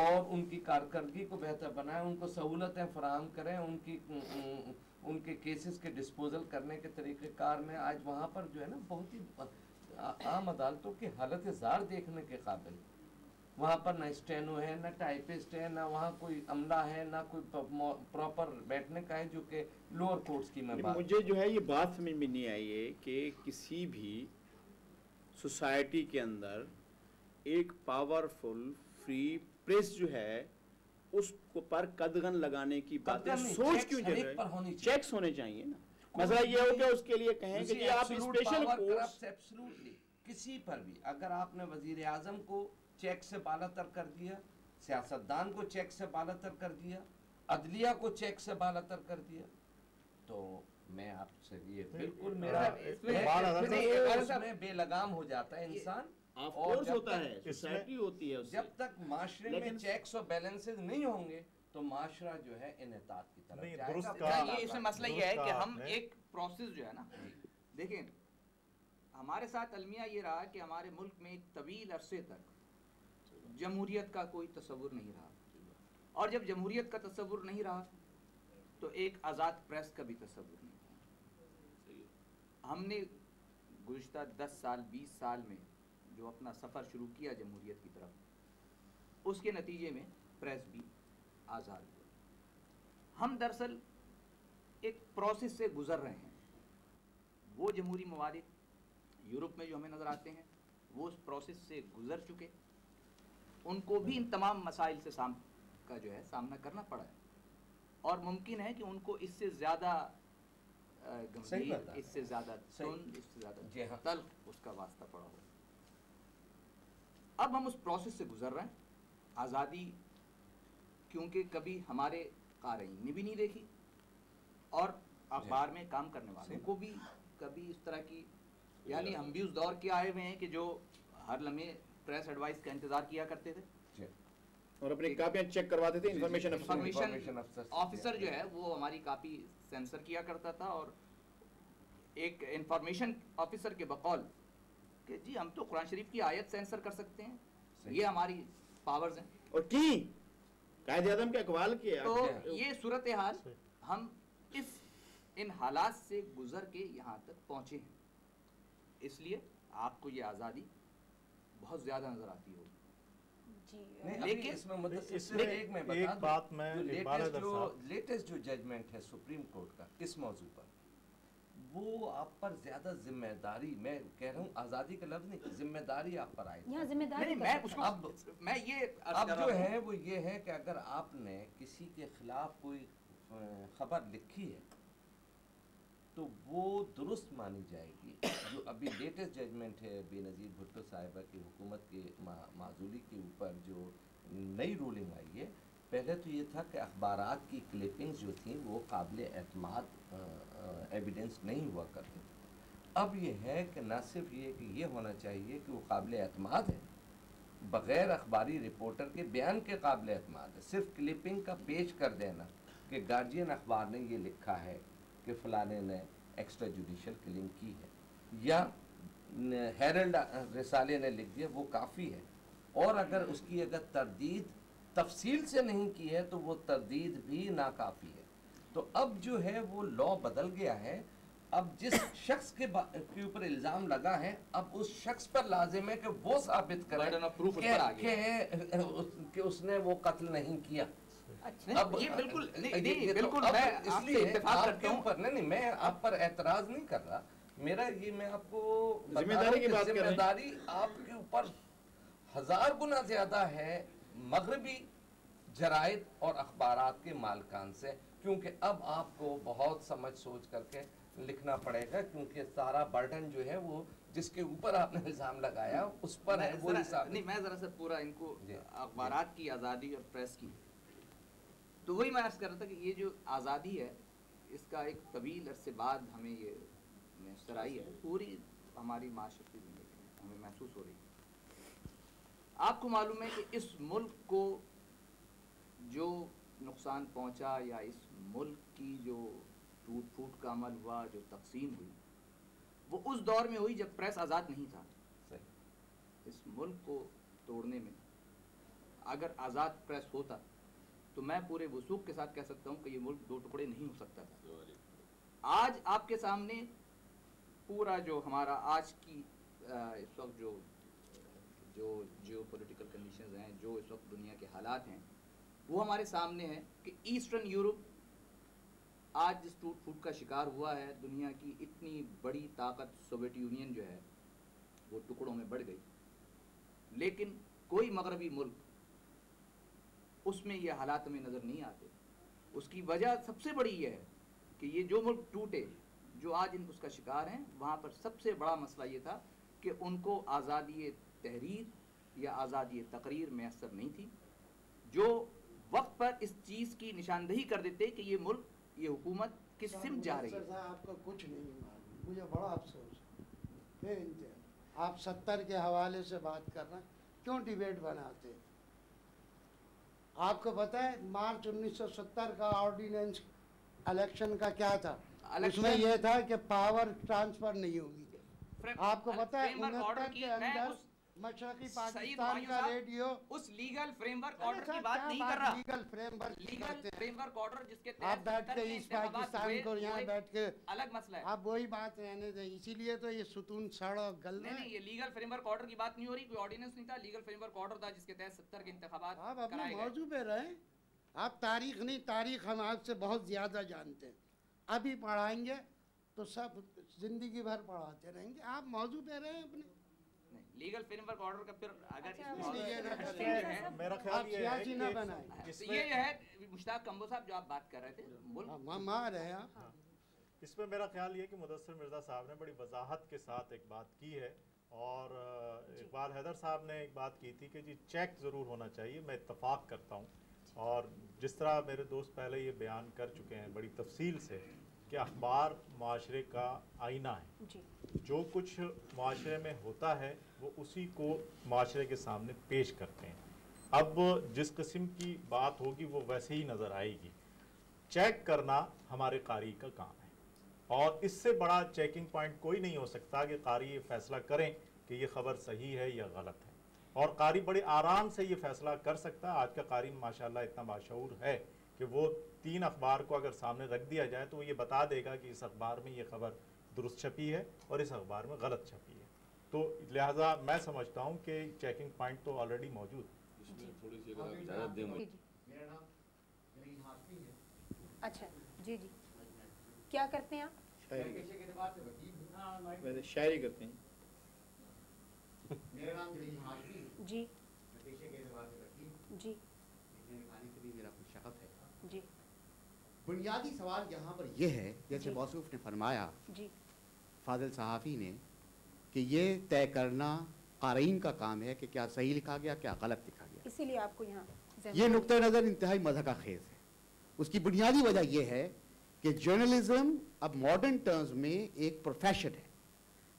اور ان کی کارکردگی کو بہتر بنائیں، ان کو سہولتیں فراہم کریں، ان کے کیسز کے ڈسپوزل کرنے کے طریقہ کار میں آج وہاں پر جو ہے نا بہت ہی عام عدالتوں کی حالت زار دیکھنے کے قابل. وہاں پر نہ اسٹینو ہے، نہ ٹائپسٹ ہے، نہ وہاں کوئی عملہ ہے، نہ کوئی پراپر بیٹھنے کا ہے، جو کہ لوور کورٹس کی میں بات. مجھے جو ہے یہ بات سمجھ میں نہیں آئی ہے کہ کسی بھی سوسائٹی کے اندر ایک پاورفل فری پریس جو ہے اس کو پر قدغن لگانے کی باتیں سوچ کیوں جا رہے ہیں؟ چیکس ہونے چاہیے نا. مسئلہ یہ ہو کہ اس کے لیے کہیں کہ آپ اسپیشل کورس کسی پر بھی اگر آپ نے وزیر اعظم کو چیک سے بالا تر کر دیا، سیاستدان کو چیک سے بالا تر کر دیا، عدلیہ کو چیک سے بالا تر کر دیا، تو میں آپ سے یہ بالکل میرا بے لگام ہو جاتا ہے انسان. اور ہوتا ہے سوسائٹی ہوتی ہے، جب تک معاشرے میں چیکس اور بیلنسز نہیں ہوں گے تو معاشرہ جو ہے انحطاط کی طرف جائے گا. یہ اس میں مسئلہ یہ ہے کہ ہم ایک پروسیس جو ہے نا، دیکھیں ہمارے ساتھ المیہ یہ رہا کہ ہمارے ملک میں ایک طویل عرصے تک جمہوریت کا کوئی تصور نہیں رہا، اور جب جمہوریت کا تصور نہیں رہا تو ایک آزاد پریس کا بھی تصور نہیں رہا. ہم نے گزشتہ 10 سال 20 سال میں جو اپنا سفر شروع کیا جمہوریت کی طرف، اس کے نتیجے میں پریس بھی آزاد ہوا. ہم دراصل ایک پروسیس سے گزر رہے ہیں. وہ جمہوری ممالک یورپ میں جو ہمیں نظر آتے ہیں وہ اس پروسیس سے گزر چکے، ان کو بھی ان تمام مسائل سے کا جو ہے سامنا کرنا پڑا ہے، اور ممکن ہے کہ ان کو اس سے زیادہ گمبھیر، اس سے زیادہ تند، اس سے زیادہ تلخ اس کا واسطہ پڑا ہو. اب ہم اس پروسیس سے گزر رہے ہیں. آزادی کیونکہ کبھی ہمارے قارئین نے بھی نہیں دیکھی، اور اخبار میں کام کرنے والوں کو بھی کبھی اس طرح کی، یعنی ہم بھی اس دور کے آئے ہوئے ہیں کہ جو ہر لمحے پریس ایڈوائس کا انتظار کیا کرتے تھے اور اپنی کاپیاں چیک کرواتے تھے. انفارمیشن آفیسر جو ہے وہ ہماری کاپی سینسر کیا کرتا تھا، اور ایک انفارمیشن آفیسر کے بقول کہ جی ہم تو قرآن شریف کی آیت سینسر کر سکتے ہیں، یہ ہماری پاورز ہیں. اور کی قائد اعظم کے اقوال کیا. تو یہ صورتحال ہم ان حالات سے گزر کے یہاں تک پہنچے ہیں. اس لیے آپ کو یہ آزادی بہت زیادہ نظر آتی ہوگی. لیکن لیٹسٹ جو ججمنٹ ہے سپریم کورٹ کا اس موضوع پر، وہ آپ پر زیادہ ذمہ داری، میں کہہ رہا ہوں آزادی کا لفظ نہیں، ذمہ داری آپ پر آئی. اب جو ہے وہ یہ ہے کہ اگر آپ نے کسی کے خلاف کوئی خبر لکھی ہے تو وہ درست مانی جائے گی. جو ابھی لیٹسٹ ججمنٹ ہے بے نظیر بھٹو صاحبہ کی حکومت کے معزولی کے اوپر جو نئی رولنگ آئی ہے، پہلے تو یہ تھا کہ اخبارات کی کلپنگز جو تھیں وہ قابل اعتماد ایویڈنس نہیں ہوا کرتے. اب یہ ہے کہ نہ صرف یہ کہ یہ ہونا چاہیے کہ وہ قابل اعتماد ہے، بغیر اخباری رپورٹر کے بیان کے قابل اعتماد ہے. صرف کلپنگ کا پیش کر دینا کہ گارجین اخبار نے یہ لکھا ہے کہ فلانے نے ایکسٹرا جوڈیشل کلنگ کی ہے، یا ہیرلڈ رسالے نے لکھ دیا، وہ کافی ہے. اور اگر اس کی اگر تردید تفصیل سے نہیں کی ہے تو وہ تردید بھی ناکافی ہے. تو اب جو ہے وہ لاء بدل گیا ہے. اب جس شخص کے اوپر الزام لگا ہے، اب اس شخص پر لازم ہے کہ وہ ثابت کرے کہ اس نے وہ قتل نہیں کیا. اب یہ بالکل اس لیے آپ کے اوپر نہیں، میں آپ پر اعتراض نہیں کر رہا. میرا یہ میں آپ کو ذمہ داری آپ کے اوپر 1000 گنا زیادہ ہے مغربی جرائد اور اخبارات کے مالکان سے، کیونکہ اب آپ کو بہت سمجھ سوچ کر کے لکھنا پڑے گا، کیونکہ سارا برڈن جو ہے وہ جس کے اوپر آپ نے الزام لگایا اس پر ہے. وہ نہیں، میں ذرا سا پورا ان کو اخبارات کی آزادی اور پریس کی، تو وہی میں عرض کر رہا تھا کہ یہ جو آزادی ہے اس کا ایک طویل عرصے بعد ہمیں یہ میسر آئی ہے. پوری ہماری معاشرتی زندگی میں ہمیں محسوس ہو رہی ہے. آپ کو معلوم ہے کہ اس ملک کو جو نقصان پہنچا، یا اس ملک کی جو ٹوٹ پھوٹ کا عمل ہوا، جو تقسیم ہوئی، وہ اس دور میں ہوئی جب پریس آزاد نہیں تھا. اس ملک کو توڑنے میں اگر آزاد پریس ہوتا تو میں پورے وثوق کے ساتھ کہہ سکتا ہوں کہ یہ ملک دو ٹکڑے نہیں ہو سکتا تھا۔ آج آپ کے سامنے پورا جو ہمارا آج کی اس وقت جو جیو پولیٹیکل کنڈیشنز ہیں، جو اس وقت دنیا کے حالات ہیں، وہ ہمارے سامنے ہے کہ ایسٹرن یورپ آج جس ٹوٹ پھوٹ کا شکار ہوا ہے، دنیا کی اتنی بڑی طاقت سوویت یونین جو ہے وہ ٹکڑوں میں بڑھ گئی، لیکن کوئی مغربی ملک اس میں یہ حالات ہمیں نظر نہیں آتے۔ اس کی وجہ سب سے بڑی یہ ہے کہ یہ جو ملک ٹوٹے، جو آج ان اس کا شکار ہیں، وہاں پر سب سے بڑا مسئلہ یہ تھا کہ ان کو آزادی تحریر یا آزادی تقریر میسر نہیں تھی، جو وقت پر اس چیز کی نشاندہی کر دیتے کہ یہ ملک، یہ حکومت کس سمت جا رہی ہے۔ آپ کا کچھ نہیں معلوم، مجھے بڑا افسوس ہے۔ آپ 70 کے حوالے سے بات کر رہے ہیں، کیوں ڈیبیٹ بناتے ہیں؟ آپ کو پتہ ہے مارچ 1970 کا آرڈیننس الیکشن کا کیا تھا؟ اس میں یہ تھا کہ پاور ٹرانسفر نہیں ہوگی۔ آپ کو پتہ ہے 69 کے اندر مشرقی پاکستان کا ریڈیو اس لیگل فریم ورک آرڈر کی بات نہیں کر رہا۔ لیگل فریم ورک آرڈر جس کے آپ بیٹھ کے اس پاکستان کو یہاں بیٹھ کے الگ مسئلہ ہے، آپ وہی بات رہنے دیں، اسی لیے تو یہ ستون سڑ گل نہیں، یہ لیگل فریم ورک آرڈر کی بات نہیں ہو رہی، کوئی آرڈیننس نہیں تھا، لیگل فریم ورک آرڈر تھا جس کے تحت 70 کے انتخابات آپ اپنے موضوع پہ رہیں۔ آپ تاریخ نہیں، تاریخ ہم آپ سے بہت زیادہ جانتے ہیں، ابھی پڑھائیں گے تو سب زندگی بھر پڑھاتے رہیں گے، آپ موضوع پہ رہیں اپنے۔ لیگل فریم ورک آرڈر کا پھر اگر میرا خیال یہ ہے مشتاق کمبو صاحب جو آپ بات کر رہے تھے اس میں میرا خیال یہ کہ مدثر مرزا صاحب نے بڑی وضاحت کے ساتھ ایک بات کی ہے، اور اقبال حیدر صاحب نے ایک بات کی تھی کہ جی چیک ضرور ہونا چاہیے، میں اتفاق کرتا ہوں، اور جس طرح میرے دوست پہلے یہ بیان کر چکے ہیں بڑی تفصیل سے کہ اخبار معاشرے کا آئینہ ہے، جو کچھ معاشرے میں ہوتا ہے وہ اسی کو معاشرے کے سامنے پیش کرتے ہیں۔ اب جس قسم کی بات ہوگی وہ ویسے ہی نظر آئے گی۔ چیک کرنا ہمارے قاری کا کام ہے، اور اس سے بڑا چیکنگ پوائنٹ کوئی نہیں ہو سکتا کہ قاری یہ فیصلہ کریں کہ یہ خبر صحیح ہے یا غلط ہے، اور قاری بڑے آرام سے یہ فیصلہ کر سکتا ہے۔ آج کا قاری ماشاءاللہ اتنا باشعور ہے کہ وہ 3 اخبار کو اگر سامنے رکھ دیا جائے تو وہ یہ بتا دے گا کہ اس اخبار میں یہ خبر درست چھپی ہے اور اس اخبار میں غلط چھپی ہے، تو لہٰذا میں سمجھتا ہوں کہ چیکنگ پوائنٹ تو آلریڈی موجود ہے۔ اچھا جی جی، کیا کرتے ہیں آپ؟ شاعری کرتے ہیں۔ میرا نام جلیل ہاشمی ہے جی پیشے کے اعتبار سے وکیل، جی لکھنے لکھانے سے بھی میرا کچھ شغف ہے۔ جی بنیادی سوال یہاں پر یہ ہے جیسے موصوف نے فرمایا، جی فاضل صحافی نے، کہ یہ طے کرنا قارئین کا کام ہے کہ کیا صحیح لکھا گیا کیا غلط لکھا گیا۔ اسی لیے آپ کو یہاں یہ نقطۂ نظر انتہائی مضحکہ خیز ہے۔ اس کی بنیادی وجہ یہ ہے کہ جرنلزم اب ماڈرن ٹرمز میں ایک پروفیشن ہے۔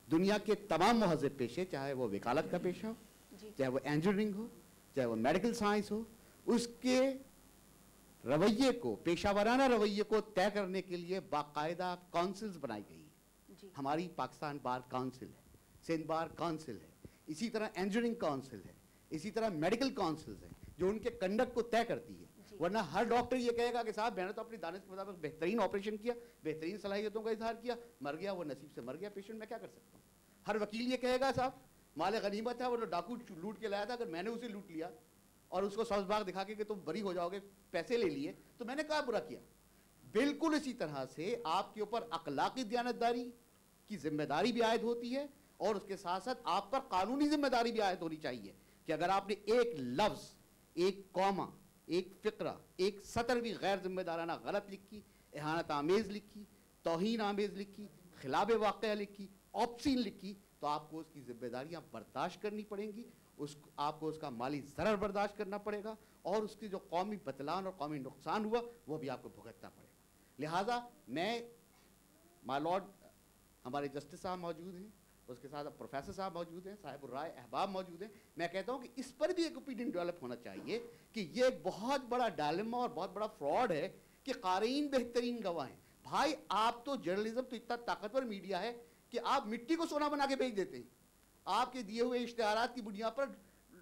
دنیا کے تمام مہذب پیشے، چاہے وہ وکالت کا پیشہ ہو، چاہے وہ انجینئرنگ ہو، چاہے وہ میڈیکل سائنس ہو، اس کے رویے کو، پیشہ ورانہ رویے کو طے کرنے کے لیے باقاعدہ کونسلز بنائی گئی ہیں۔ ہماری پاکستان بار کونسل ہے، سندھ بار کونسل ہے، اسی طرح انجینئرنگ کونسل ہے، اسی طرح میڈیکل کونسلز ہیں جو ان کے کنڈکٹ کو طے کرتی ہے۔ ورنہ ہر ڈاکٹر یہ کہے گا کہ صاحب میں نے تو اپنی دانش کے مطابق بہترین آپریشن کیا، بہترین صلاحیتوں کا اظہار کیا، مر گیا وہ نصیب سے مر گیا پیشنٹ، میں کیا کر سکتا ہوں۔ ہر وکیل یہ کہے گا صاحب مال غنیمت ہے، وہ ڈاکو لوٹ کے لایا تھا، اگر میں نے اسے لوٹ لیا اور اس کو سبز باغ دکھا کے کہ تم بری ہو جاؤ گے، پیسے لے لیے، تو میں نے کہا برا کیا۔ بالکل اسی طرح سے آپ کے اوپر اخلاقی دیانتداری کی ذمہ داری بھی عائد ہوتی ہے، اور اس کے ساتھ ساتھ آپ پر قانونی ذمہ داری بھی عائد ہونی چاہیے کہ اگر آپ نے ایک لفظ، ایک کوما، ایک فقرہ، ایک سطر بھی غیر ذمہ دارانہ غلط لکھی، اہانت آمیز لکھی، توہین آمیز لکھی، خلاف واقعہ لکھی، آبسین لکھی، تو آپ کو اس کی ذمہ داریاں برداشت کرنی پڑیں گی، آپ کو اس کا مالی ضرر برداشت کرنا پڑے گا، اور اس کی جو قومی بطلان اور قومی نقصان ہوا وہ بھی آپ کو بھگتنا پڑے گا۔ لہٰذا میں، مائی لارڈ ہمارے جسٹس صاحب موجود ہیں، اس کے ساتھ پروفیسر صاحب موجود ہیں، صاحب الرائے احباب موجود ہیں، میں کہتا ہوں کہ اس پر بھی ایک اوپینین ڈیولپ ہونا چاہیے کہ یہ ایک بہت بڑا ڈائلما اور بہت بڑا فراڈ ہے کہ قارئین بہترین گواہ ہیں۔ بھائی آپ تو جرنلزم تو اتنا طاقتور میڈیا ہے کہ آپ مٹی کو سونا بنا کے بھیج دیتے ہیں۔ آپ کے دیے ہوئے اشتہارات کی بنیاد پر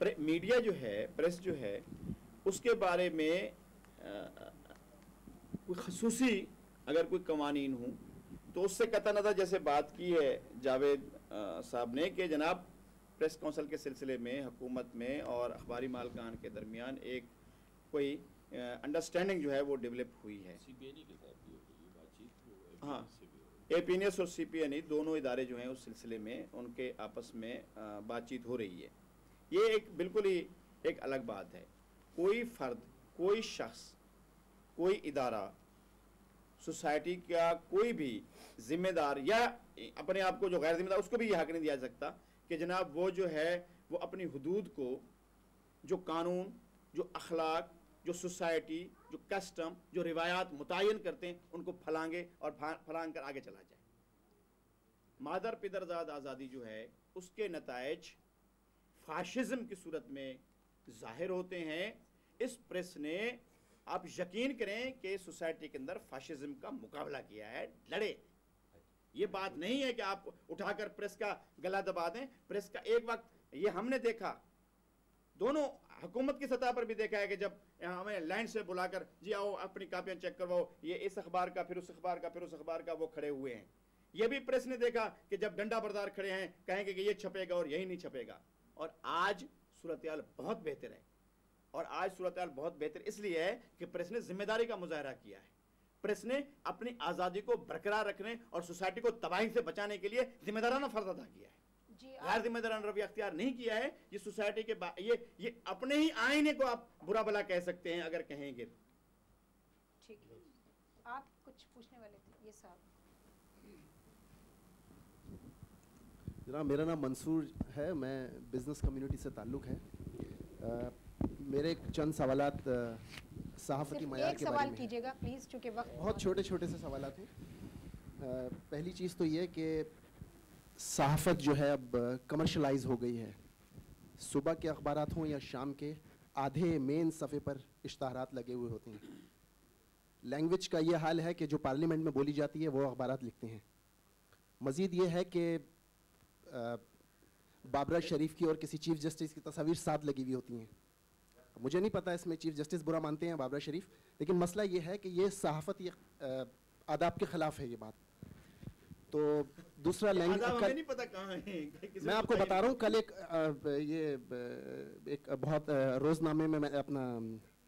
میڈیا جو ہے، پریس جو ہے، اس کے بارے میں کوئی خصوصی اگر کوئی قوانین ہوں تو اس سے قطع نظر جیسے بات کی ہے جاوید صاحب نے کہ جناب پریس کونسل کے سلسلے میں حکومت میں اور اخباری مالکان کے درمیان ایک کوئی انڈرسٹینڈنگ جو ہے وہ ڈیولپ ہوئی ہے. ہاں، اے پی این ایس اور سی پی این ای دونوں ادارے جو ہیں اس سلسلے میں ان کے آپس میں بات چیت ہو رہی ہے. یہ ایک بالکل ہی ایک الگ بات ہے. کوئی فرد، کوئی شخص، کوئی ادارہ، سوسائٹی کا کوئی بھی ذمہ دار یا اپنے آپ کو جو غیر ذمہ دار، اس کو بھی یہ حق نہیں دیا سکتا کہ جناب وہ جو ہے وہ اپنی حدود کو، جو قانون، جو اخلاق، جو سوسائٹی، جو کسٹم، جو روایات متعین کرتے ہیں ان کو پھلانگے اور پھلانگ کر آگے چلا جائے. مادر پدرزاد آزادی جو ہے اس کے نتائج فاشزم کی صورت میں ظاہر ہوتے ہیں. اس پریس نے، آپ یقین کریں کہ سوسائٹی کے اندر فاشزم کا مقابلہ کیا ہے، لڑے. یہ بات نہیں ہے کہ آپ اٹھا کر پریس کا گلا دبا دیں. پریس کا ایک وقت یہ ہم نے دیکھا، دونوں حکومت کی سطح پر بھی دیکھا ہے کہ جب ہمیں لائن سے بلا کر جی آؤ اپنی کاپیاں چیک کرواؤ، یہ اس اخبار کا، پھر اس اخبار کا، پھر اس اخبار کا، وہ کھڑے ہوئے ہیں. یہ بھی پریس نے دیکھا کہ جب ڈنڈا بردار کھڑے ہیں کہیں گے کہ یہ چھپے گا اور یہی نہیں چھپے گا. اور آج صورتحال بہت بہتر ہے. اور آج صورتحال بہت بہتر اس لیے ہے کہ پریس نے ذمہ داری کا مظاہرہ کیا ہے. پریس نے اپنی آزادی کو برقرار رکھنے اور سوسائٹی کو تباہی سے بچانے کے لیے ذمہ دارانہ فرض ادا کیا ہے. غیر ذمہ دارانہ رویہ اختیار نہیں کیا ہے. یہ سوسائٹی کے یہ اپنے ہی آئینے کو آپ برا بھلا کہہ سکتے ہیں اگر کہیں گے. ٹھیک ہے، آپ کچھ پوچھنے والے تھے. یہ صاحب. جناب میرا نام منصور ہے، میں بزنس کمیونٹی سے تعلق ہے. میرے چند سوالات صحافتی معیار کے بارے میں. سوال کیجیے گا پلیز چونکہ وقت بہت چھوٹے چھوٹے سے سوالات ہیں. پہلی چیز تو یہ کہ صحافت جو ہے اب کمرشلائز ہو گئی ہے. صبح کے اخبارات ہوں یا شام کے، آدھے مین صفحے پر اشتہارات لگے ہوئے ہوتے ہیں. لینگویج کا یہ حال ہے کہ جو پارلیمنٹ میں بولی جاتی ہے وہ اخبارات لکھتے ہیں. مزید یہ ہے کہ بابرا شریف کی اور کسی چیف جسٹس کی تصاویر ساتھ لگی ہوئی ہوتی ہیں. مجھے نہیں پتا اس میں چیف جسٹس برا مانتے ہیں بابرا شریف، لیکن مسئلہ یہ ہے کہ یہ صحافتی آداب کے خلاف ہے یہ بات. تو دوسرا لینگویج میں آپ کو بتا رہا ہوں. کل ایک بہت روزنامے میں اپنا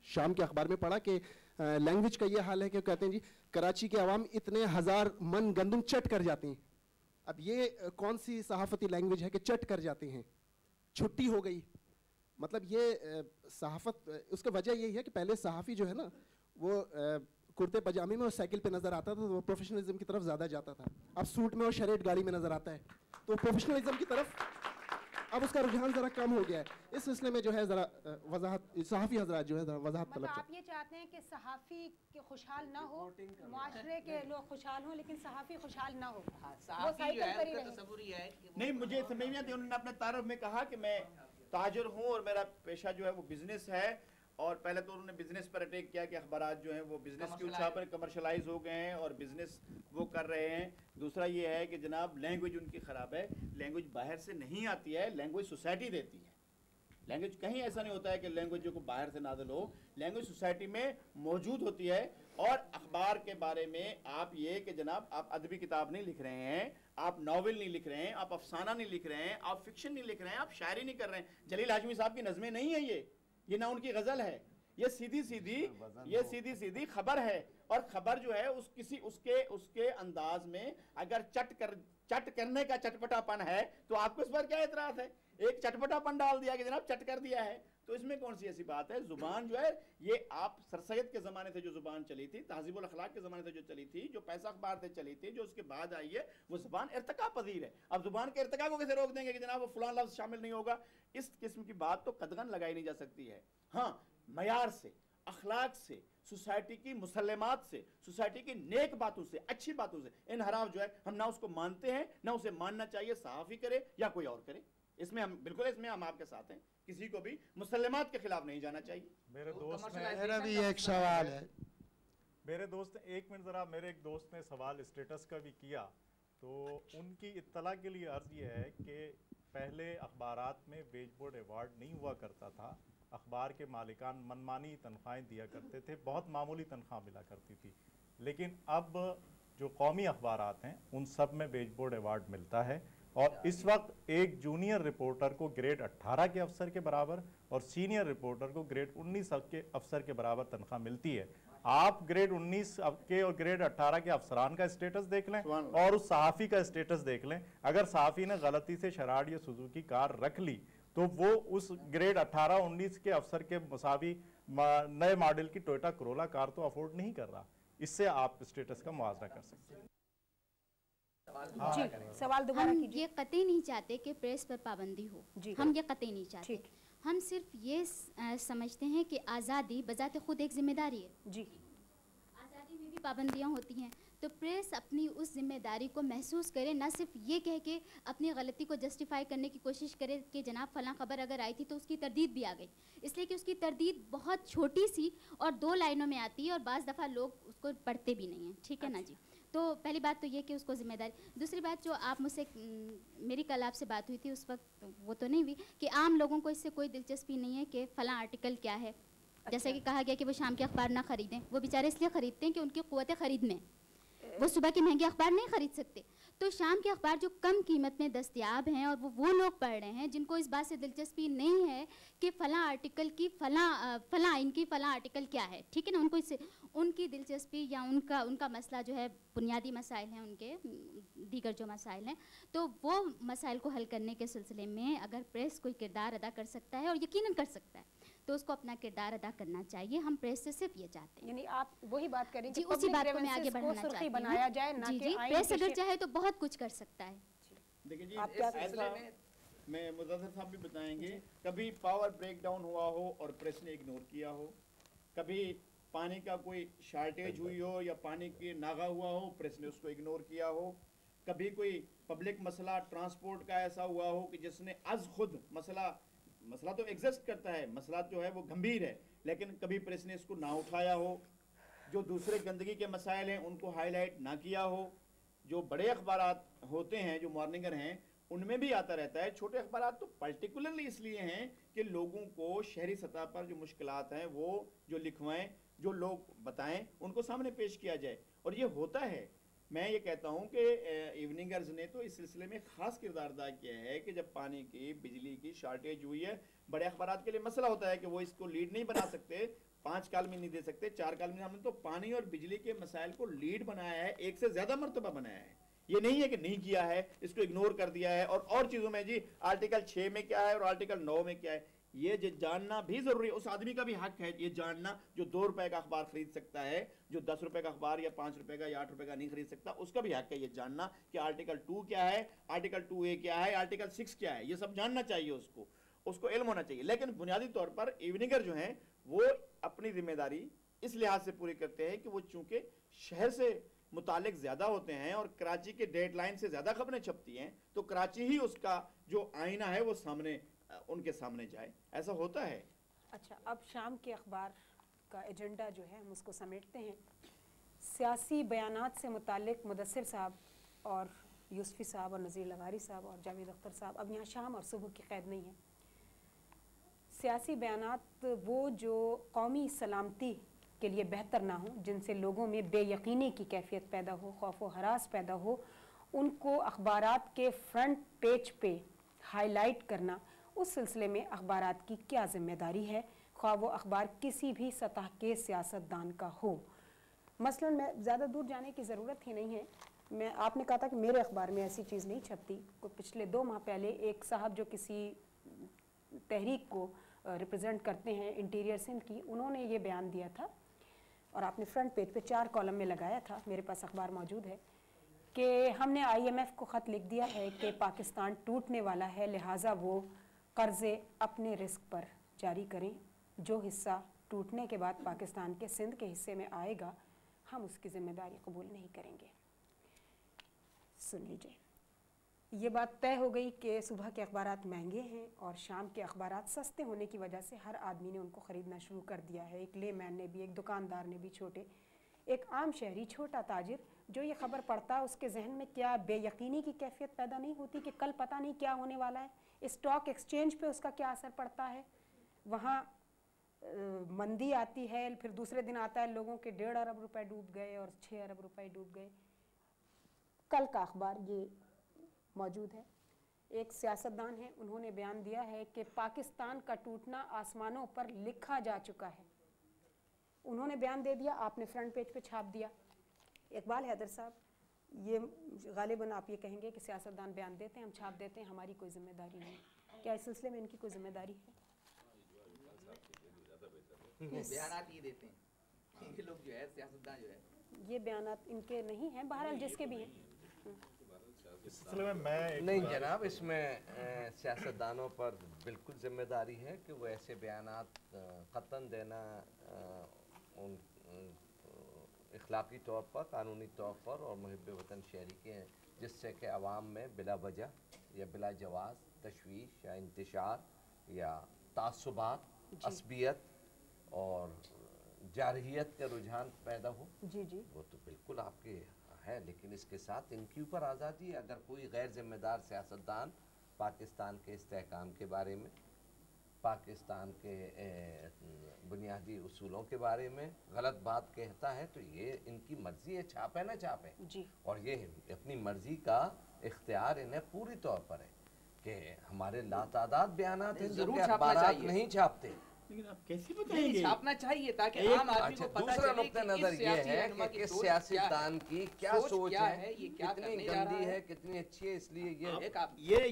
شام کے اخبار میں پڑھا کہ لینگویج کا یہ حال ہے کہ کہتے ہیں جی کراچی کے عوام اتنے 1000 من گندم چٹ کر جاتے ہیں. اب یہ کون سی صحافتی لینگویج ہے کہ چٹ کر جاتے ہیں؟ چھٹی ہو گئی. مطلب یہ صحافت، اس کا وجہ یہی ہے کہ پہلے صحافی جو ہے نا وہ کرتے پجامے میں اور سائیکل پہ نظر آتا تھا تو وہ پروفیشنلزم کی طرف زیادہ جاتا تھا. اب سوٹ میں اور شریٹ گاڑی میں نظر آتا ہے تو پروفیشنلزم کی طرف اب اس کا رجحان ذرا کم ہو گیا ہے. اس سلسلے میں جو ہے ذرا وضاحت صحافی حضرات جو ہے ذرا وضاحت طلب آپ یہ چاہتے ہیں کہ صحافی خوشحال نہ ہو، معاشرے کے لوگ خوشحال ہوں لیکن صحافی خوشحال نہ ہو. وہ سائیکل پر ہی رہے. نہیں، مجھے سمجھ نہیں آتی. انہوں نے اپنے تعارف میں کہا کہ میں تاجر ہوں اور میرا پیشہ جو ہے وہ بزنس ہے. اور پہلے تو انہوں نے بزنس پر اٹیک کیا کہ اخبارات جو ہیں وہ بزنس کی اچھا پر کمرشلائز ہو گئے ہیں اور بزنس وہ کر رہے ہیں. دوسرا یہ ہے کہ جناب لینگویج ان کی خراب ہے. لینگویج باہر سے نہیں آتی ہے، لینگویج سوسائٹی دیتی ہے. لینگویج کہیں ایسا نہیں ہوتا ہے کہ لینگویج جو کو باہر سے نازل ہو. لینگویج سوسائٹی میں موجود ہوتی ہے. اور اخبار کے بارے میں آپ یہ کہ جناب آپ ادبی کتاب نہیں لکھ رہے ہیں، آپ ناول نہیں لکھ رہے ہیں، آپ افسانہ نہیں لکھ رہے ہیں، آپ فکشن نہیں لکھ رہے ہیں، آپ شاعری نہیں کر رہے ہیں. جلیل ہاشمی صاحب کی نظمیں نہیں ہیں یہ نہ ان کی غزل ہے. یہ سیدھی سیدھی خبر ہے. اور خبر جو ہے اس کے انداز میں اگر چٹ کرنے کا چٹپٹا پن ہے تو آپ کو اس پر کیا اعتراض ہے؟ ایک چٹپٹا پن ڈال دیا کہ جناب چٹ کر دیا ہے تو اس میں کون سی ایسی بات ہے؟ زبان جو ہے یہ آپ سر سید کے زمانے سے جو زبان چلی تھی، تہذیب الاخلاق کے زمانے سے جو چلی تھی، جو پیسہ اخبار سے چلی تھی، جو اس کے بعد آئی ہے، وہ زبان ارتقا پذیر ہے. اب زبان کے ارتقا کو کیسے روک دیں گے کہ جناب وہ فلاں لفظ شامل نہیں ہوگا؟ اس قسم کی بات تو قدغن لگائی نہیں جا سکتی ہے. ہاں، معیار سے، اخلاق سے، سوسائٹی کی مسلمات سے، سوسائٹی کی نیک باتوں سے، اچھی باتوں سے انحراف جو ہے ہم نہ اس کو مانتے ہیں نہ اسے ماننا چاہیے. صحافی کرے یا کوئی اور کرے، اس میں ہم آپ کے ساتھ ہیں. کسی کو بھی مسلمات کے خلاف نہیں جانا چاہیے. میرا بھی ایک سوال ہے. میرے دوست ایک منٹ ذرا، میرے ایک دوست نے سوال اسٹیٹس کا بھی کیا تو ان کی اطلاع کے لیے عرض یہ ہے کہ پہلے اخبارات میں ویج بورڈ ایوارڈ نہیں ہوا کرتا تھا، اخبار کے مالکان منمانی تنخواہیں دیا کرتے تھے، بہت معمولی تنخواہ ملا کرتی تھی، لیکن اب جو قومی اخبارات ہیں ان سب میں ویج بورڈ ایوارڈ ملتا ہے، اور اس وقت ایک جونیئر رپورٹر کو گریڈ 18 کے افسر کے برابر اور سینئر رپورٹر کو گریڈ 19 کے افسر کے برابر تنخواہ ملتی ہے۔ آپ گریڈ 19 کے اور گریڈ 18 کے افسران کا اسٹیٹس دیکھ لیں اور اس صحافی کا اسٹیٹس دیکھ لیں، اگر صحافی نے غلطی سے شراڈ یا سوزوکی کار رکھ لی تو وہ اس گریڈ 18-19 کے افسر کے مساوی نئے ماڈل کی ٹویوٹا کرولا کار تو افورڈ نہیں کر رہا۔ اس سے آپ اسٹیٹس کا موازنہ کر سکتے ہیں۔ جی سوال دوبارہ ہم یہ قطعی نہیں چاہتے کہ پریس پر پابندی ہو، ہم یہ قطعی نہیں چاہتے، ہم صرف یہ سمجھتے ہیں کہ آزادی بذات خود ایک ذمہ داری ہے، جی آزادی میں بھی پابندیاں ہوتی ہیں، تو پریس اپنی اس ذمہ داری کو محسوس کرے، نہ صرف یہ کہہ کے اپنی غلطی کو جسٹیفائی کرنے کی کوشش کرے کہ جناب فلاں خبر اگر آئی تھی تو اس کی تردید بھی آ گئی، اس لیے کہ اس کی تردید بہت چھوٹی سی اور 2 لائنوں میں آتی ہے اور بعض دفعہ لوگ اس کو پڑھتے بھی نہیں ہیں، ٹھیک ہے نا جی۔ تو پہلی بات تو یہ کہ اس کو ذمہ داری، دوسری بات جو آپ مجھ سے میری کل آپ سے بات ہوئی تھی اس وقت وہ تو نہیں ہوئی کہ عام لوگوں کو اس سے کوئی دلچسپی نہیں ہے کہ فلاں آرٹیکل کیا ہے، جیسے کہ کہا گیا کہ وہ شام کے اخبار نہ خریدیں، وہ بیچارے اس لیے خریدتے ہیں کہ ان کی قوت خرید میں، وہ صبح کے مہنگے اخبار نہیں خرید سکتے، تو شام کے اخبار جو کم قیمت میں دستیاب ہیں اور وہ لوگ پڑھ رہے ہیں جن کو اس بات سے دلچسپی نہیں ہے کہ فلاں آرٹیکل کی فلاں ان کی فلاں آرٹیکل کیا ہے، ٹھیک ہے نا، ان کو اس سے ان کی دلچسپی یا ان کا مسئلہ جو ہے بنیادی مسائل ہیں، ان کے دیگر جو مسائل ہیں، تو وہ مسائل کو حل کرنے کے سلسلے میں اگر پریس کوئی کردار ادا کر سکتا ہے اور یقیناً کر سکتا ہے تو اس کو اپنا کردار ادا کرنا چاہیے۔ ہم پریس سے صرف یہ چاہتے ہیں، یعنی آپ وہی بات کریں جی اسی بات کو میں آگے بڑھانا چاہتی ہوں، بنایا جائے نہ جی کہ پریس اگر چاہے تو بہت کچھ کر سکتا ہے۔ دیکھیں جی اس سلسلے میں مظفر صاحب بھی بتائیں گے، کبھی پاور بریک ڈاؤن ہوا ہو اور پریس نے اگنور کیا ہو، کبھی پانی کا کوئی شارٹیج ہوئی ہو یا پانی کی ناغہ ہوا ہو، پریس نے اس کو اگنور کیا ہو، کبھی کوئی پبلک مسئلہ ٹرانسپورٹ کا ایسا ہوا ہو کہ جس نے از خود مسئلہ تو ایگزسٹ کرتا ہے، مسئلہ جو ہے وہ گمبھیر ہے، لیکن کبھی پریس نے اس کو نہ اٹھایا ہو، جو دوسرے گندگی کے مسائل ہیں ان کو ہائی لائٹ نہ کیا ہو، جو بڑے اخبارات ہوتے ہیں جو مارننگر ہیں ان میں بھی آتا رہتا ہے، چھوٹے اخبارات تو پرٹیکولرلی اس لیے ہیں کہ لوگوں کو شہری سطح پر جو مشکلات ہیں وہ جو لکھوائیں، جو لوگ بتائیں، ان کو سامنے پیش کیا جائے، اور یہ ہوتا ہے۔ میں یہ کہتا ہوں کہ ایوننگرز نے تو اس سلسلے میں خاص کردار ادا کیا ہے کہ جب پانی کی بجلی کی شارٹیج ہوئی ہے، بڑے اخبارات کے لیے مسئلہ ہوتا ہے کہ وہ اس کو لیڈ نہیں بنا سکتے، 5 کالمی نہیں دے سکتے، 4 کالمی، ہم نے تو پانی اور بجلی کے مسائل کو لیڈ بنایا ہے، 1 سے زیادہ مرتبہ بنایا ہے، یہ نہیں ہے کہ نہیں کیا ہے، اس کو اگنور کر دیا ہے، اور چیزوں میں جی آرٹیکل 6 میں کیا ہے اور آرٹیکل 9 میں کیا ہے، یہ جاننا بھی ضروری ہے، اس آدمی کا بھی حق ہے یہ جاننا جو 2 روپے کا اخبار خرید سکتا ہے، جو 10 روپے کا اخبار یا 5 روپے کا یا 8 روپے کا نہیں خرید سکتا، اس کا بھی حق ہے یہ جاننا کہ آرٹیکل 2 کیا ہے، آرٹیکل 2A کیا ہے، آرٹیکل 6 کیا ہے، یہ سب جاننا چاہیے، اس کو علم ہونا چاہیے۔ لیکن بنیادی طور پر ایوننگر جو ہیں وہ اپنی ذمہ داری اس لحاظ سے پوری کرتے ہیں کہ وہ چونکہ شہر سے متعلق زیادہ ہوتے ہیں اور کراچی کے ڈیڈ لائن سے زیادہ خبریں چھپتی ہیں، تو کراچی ہی اس کا جو آئینہ ہے وہ ان کے سامنے جائے، ایسا ہوتا ہے۔ اچھا، اب شام کے اخبار کا ایجنڈا جو ہے ہم اس کو سمیٹتے ہیں۔ سیاسی بیانات سے متعلق مدثر صاحب اور یوسفی صاحب اور نذیر لغاری صاحب اور جاوید اختر صاحب، اب یہاں شام اور صبح کی قید نہیں ہے۔ سیاسی بیانات وہ جو قومی سلامتی کے لیے بہتر نہ ہوں، جن سے لوگوں میں بے یقینی کی کیفیت پیدا ہو، خوف و ہراس پیدا ہو، ان کو اخبارات کے فرنٹ پیج پہ ہائی لائٹ کرنا، اس سلسلے میں اخبارات کی کیا ذمہ داری ہے، خواہ وہ اخبار کسی بھی سطح کے سیاستدان کا ہو۔ مثلاً میں زیادہ دور جانے کی ضرورت ہی نہیں ہے، آپ نے کہا تھا کہ میرے اخبار میں ایسی چیز نہیں چھپتی، پچھلے 2 ماہ پہلے ایک صاحب جو کسی تحریک کو ریپرزینٹ کرتے ہیں انٹیریئر سندھ کی، انہوں نے یہ بیان دیا تھا اور آپ نے فرنٹ پیج پہ 4 کالم میں لگایا تھا، میرے پاس اخبار موجود ہے، کہ ہم نے IMF کو خط لکھ دیا ہے کہ پاکستان ٹوٹنے والا ہے، لہٰذا وہ قرضے اپنے رزق پر جاری کریں، جو حصہ ٹوٹنے کے بعد پاکستان کے سندھ کے حصے میں آئے گا ہم اس کی ذمہ داری قبول نہیں کریں گے۔ سن لیجئے، یہ بات طے ہو گئی کہ صبح کے اخبارات مہنگے ہیں اور شام کے اخبارات سستے ہونے کی وجہ سے ہر آدمی نے ان کو خریدنا شروع کر دیا ہے، ایک لے مین نے بھی، ایک دکاندار نے بھی، چھوٹے ایک عام شہری چھوٹا تاجر جو یہ خبر پڑھتا ہے اس کے ذہن میں کیا بے یقینی کی کیفیت پیدا نہیں ہوتی کہ کل پتہ نہیں کیا ہونے والا ہے؟ اسٹاک ایکسچینج پہ اس کا کیا اثر پڑتا ہے؟ وہاں مندی آتی ہے، پھر دوسرے دن آتا ہے لوگوں کے 1.5 ارب روپے ڈوب گئے اور 6 ارب روپے ڈوب گئے۔ کل کا اخبار یہ موجود ہے، ایک سیاستدان ہیں، انہوں نے بیان دیا ہے کہ پاکستان کا ٹوٹنا آسمانوں پر لکھا جا چکا ہے۔ انہوں نے بیان دے دیا، آپ نے فرنٹ پیج پہ چھاپ دیا۔ اقبال حیدر صاحب، یہ غالباً آپ یہ کہیں گے کہ سیاستدان بیان دیتے ہیں، ہم چھاپ دیتے ہیں، ہماری کوئی ذمہ داری نہیں، کیا اس سلسلے میں ان کی کوئی ذمہ داری ہے؟ بیانات یہ دیتے ہیں یہ لوگ جو ہے سیاستدان جو ہے، یہ بیانات ان کے نہیں ہیں، بہرحال جس کے بھی ہیں۔ نہیں جناب، اس میں سیاستدانوں پر بالکل ذمہ داری ہے کہ وہ ایسے بیانات قطعاً دینا اخلاقی طور پر، قانونی طور پر اور محب وطن شہری کے ہیں، جس سے کہ عوام میں بلا وجہ یا بلا جواز تشویش یا انتشار یا تعصبات، عصبیت اور جارحیت کے رجحان پیدا ہو۔ جی جی، وہ تو بالکل آپ کے ہے، لیکن اس کے ساتھ ان کے اوپر آزادی ہے۔ اگر کوئی غیر ذمہ دار سیاستدان پاکستان کے استحکام کے بارے میں، پاکستان کے بنیادی اصولوں کے بارے میں غلط بات کہتا ہے تو یہ ان کی مرضی ہے، چھاپے نہ چھاپے، اور یہ اپنی مرضی کا اختیار انہیں پوری طور پر ہے کہ ہمارے لاتعداد بیانات ہیں جو کہ اخبارات نہیں چھاپتے، لیکن آپ کیسے بتائیں گے؟ چھاپنا چاہیے تاکہ عام آدمی کو پتہ دوسرا چلے نقطہ نظر یہ ہے کہ کس سیاستدان کی کیا سوچ ہے، کتنی گندی ہے، کتنی اچھی ہے، اس لیے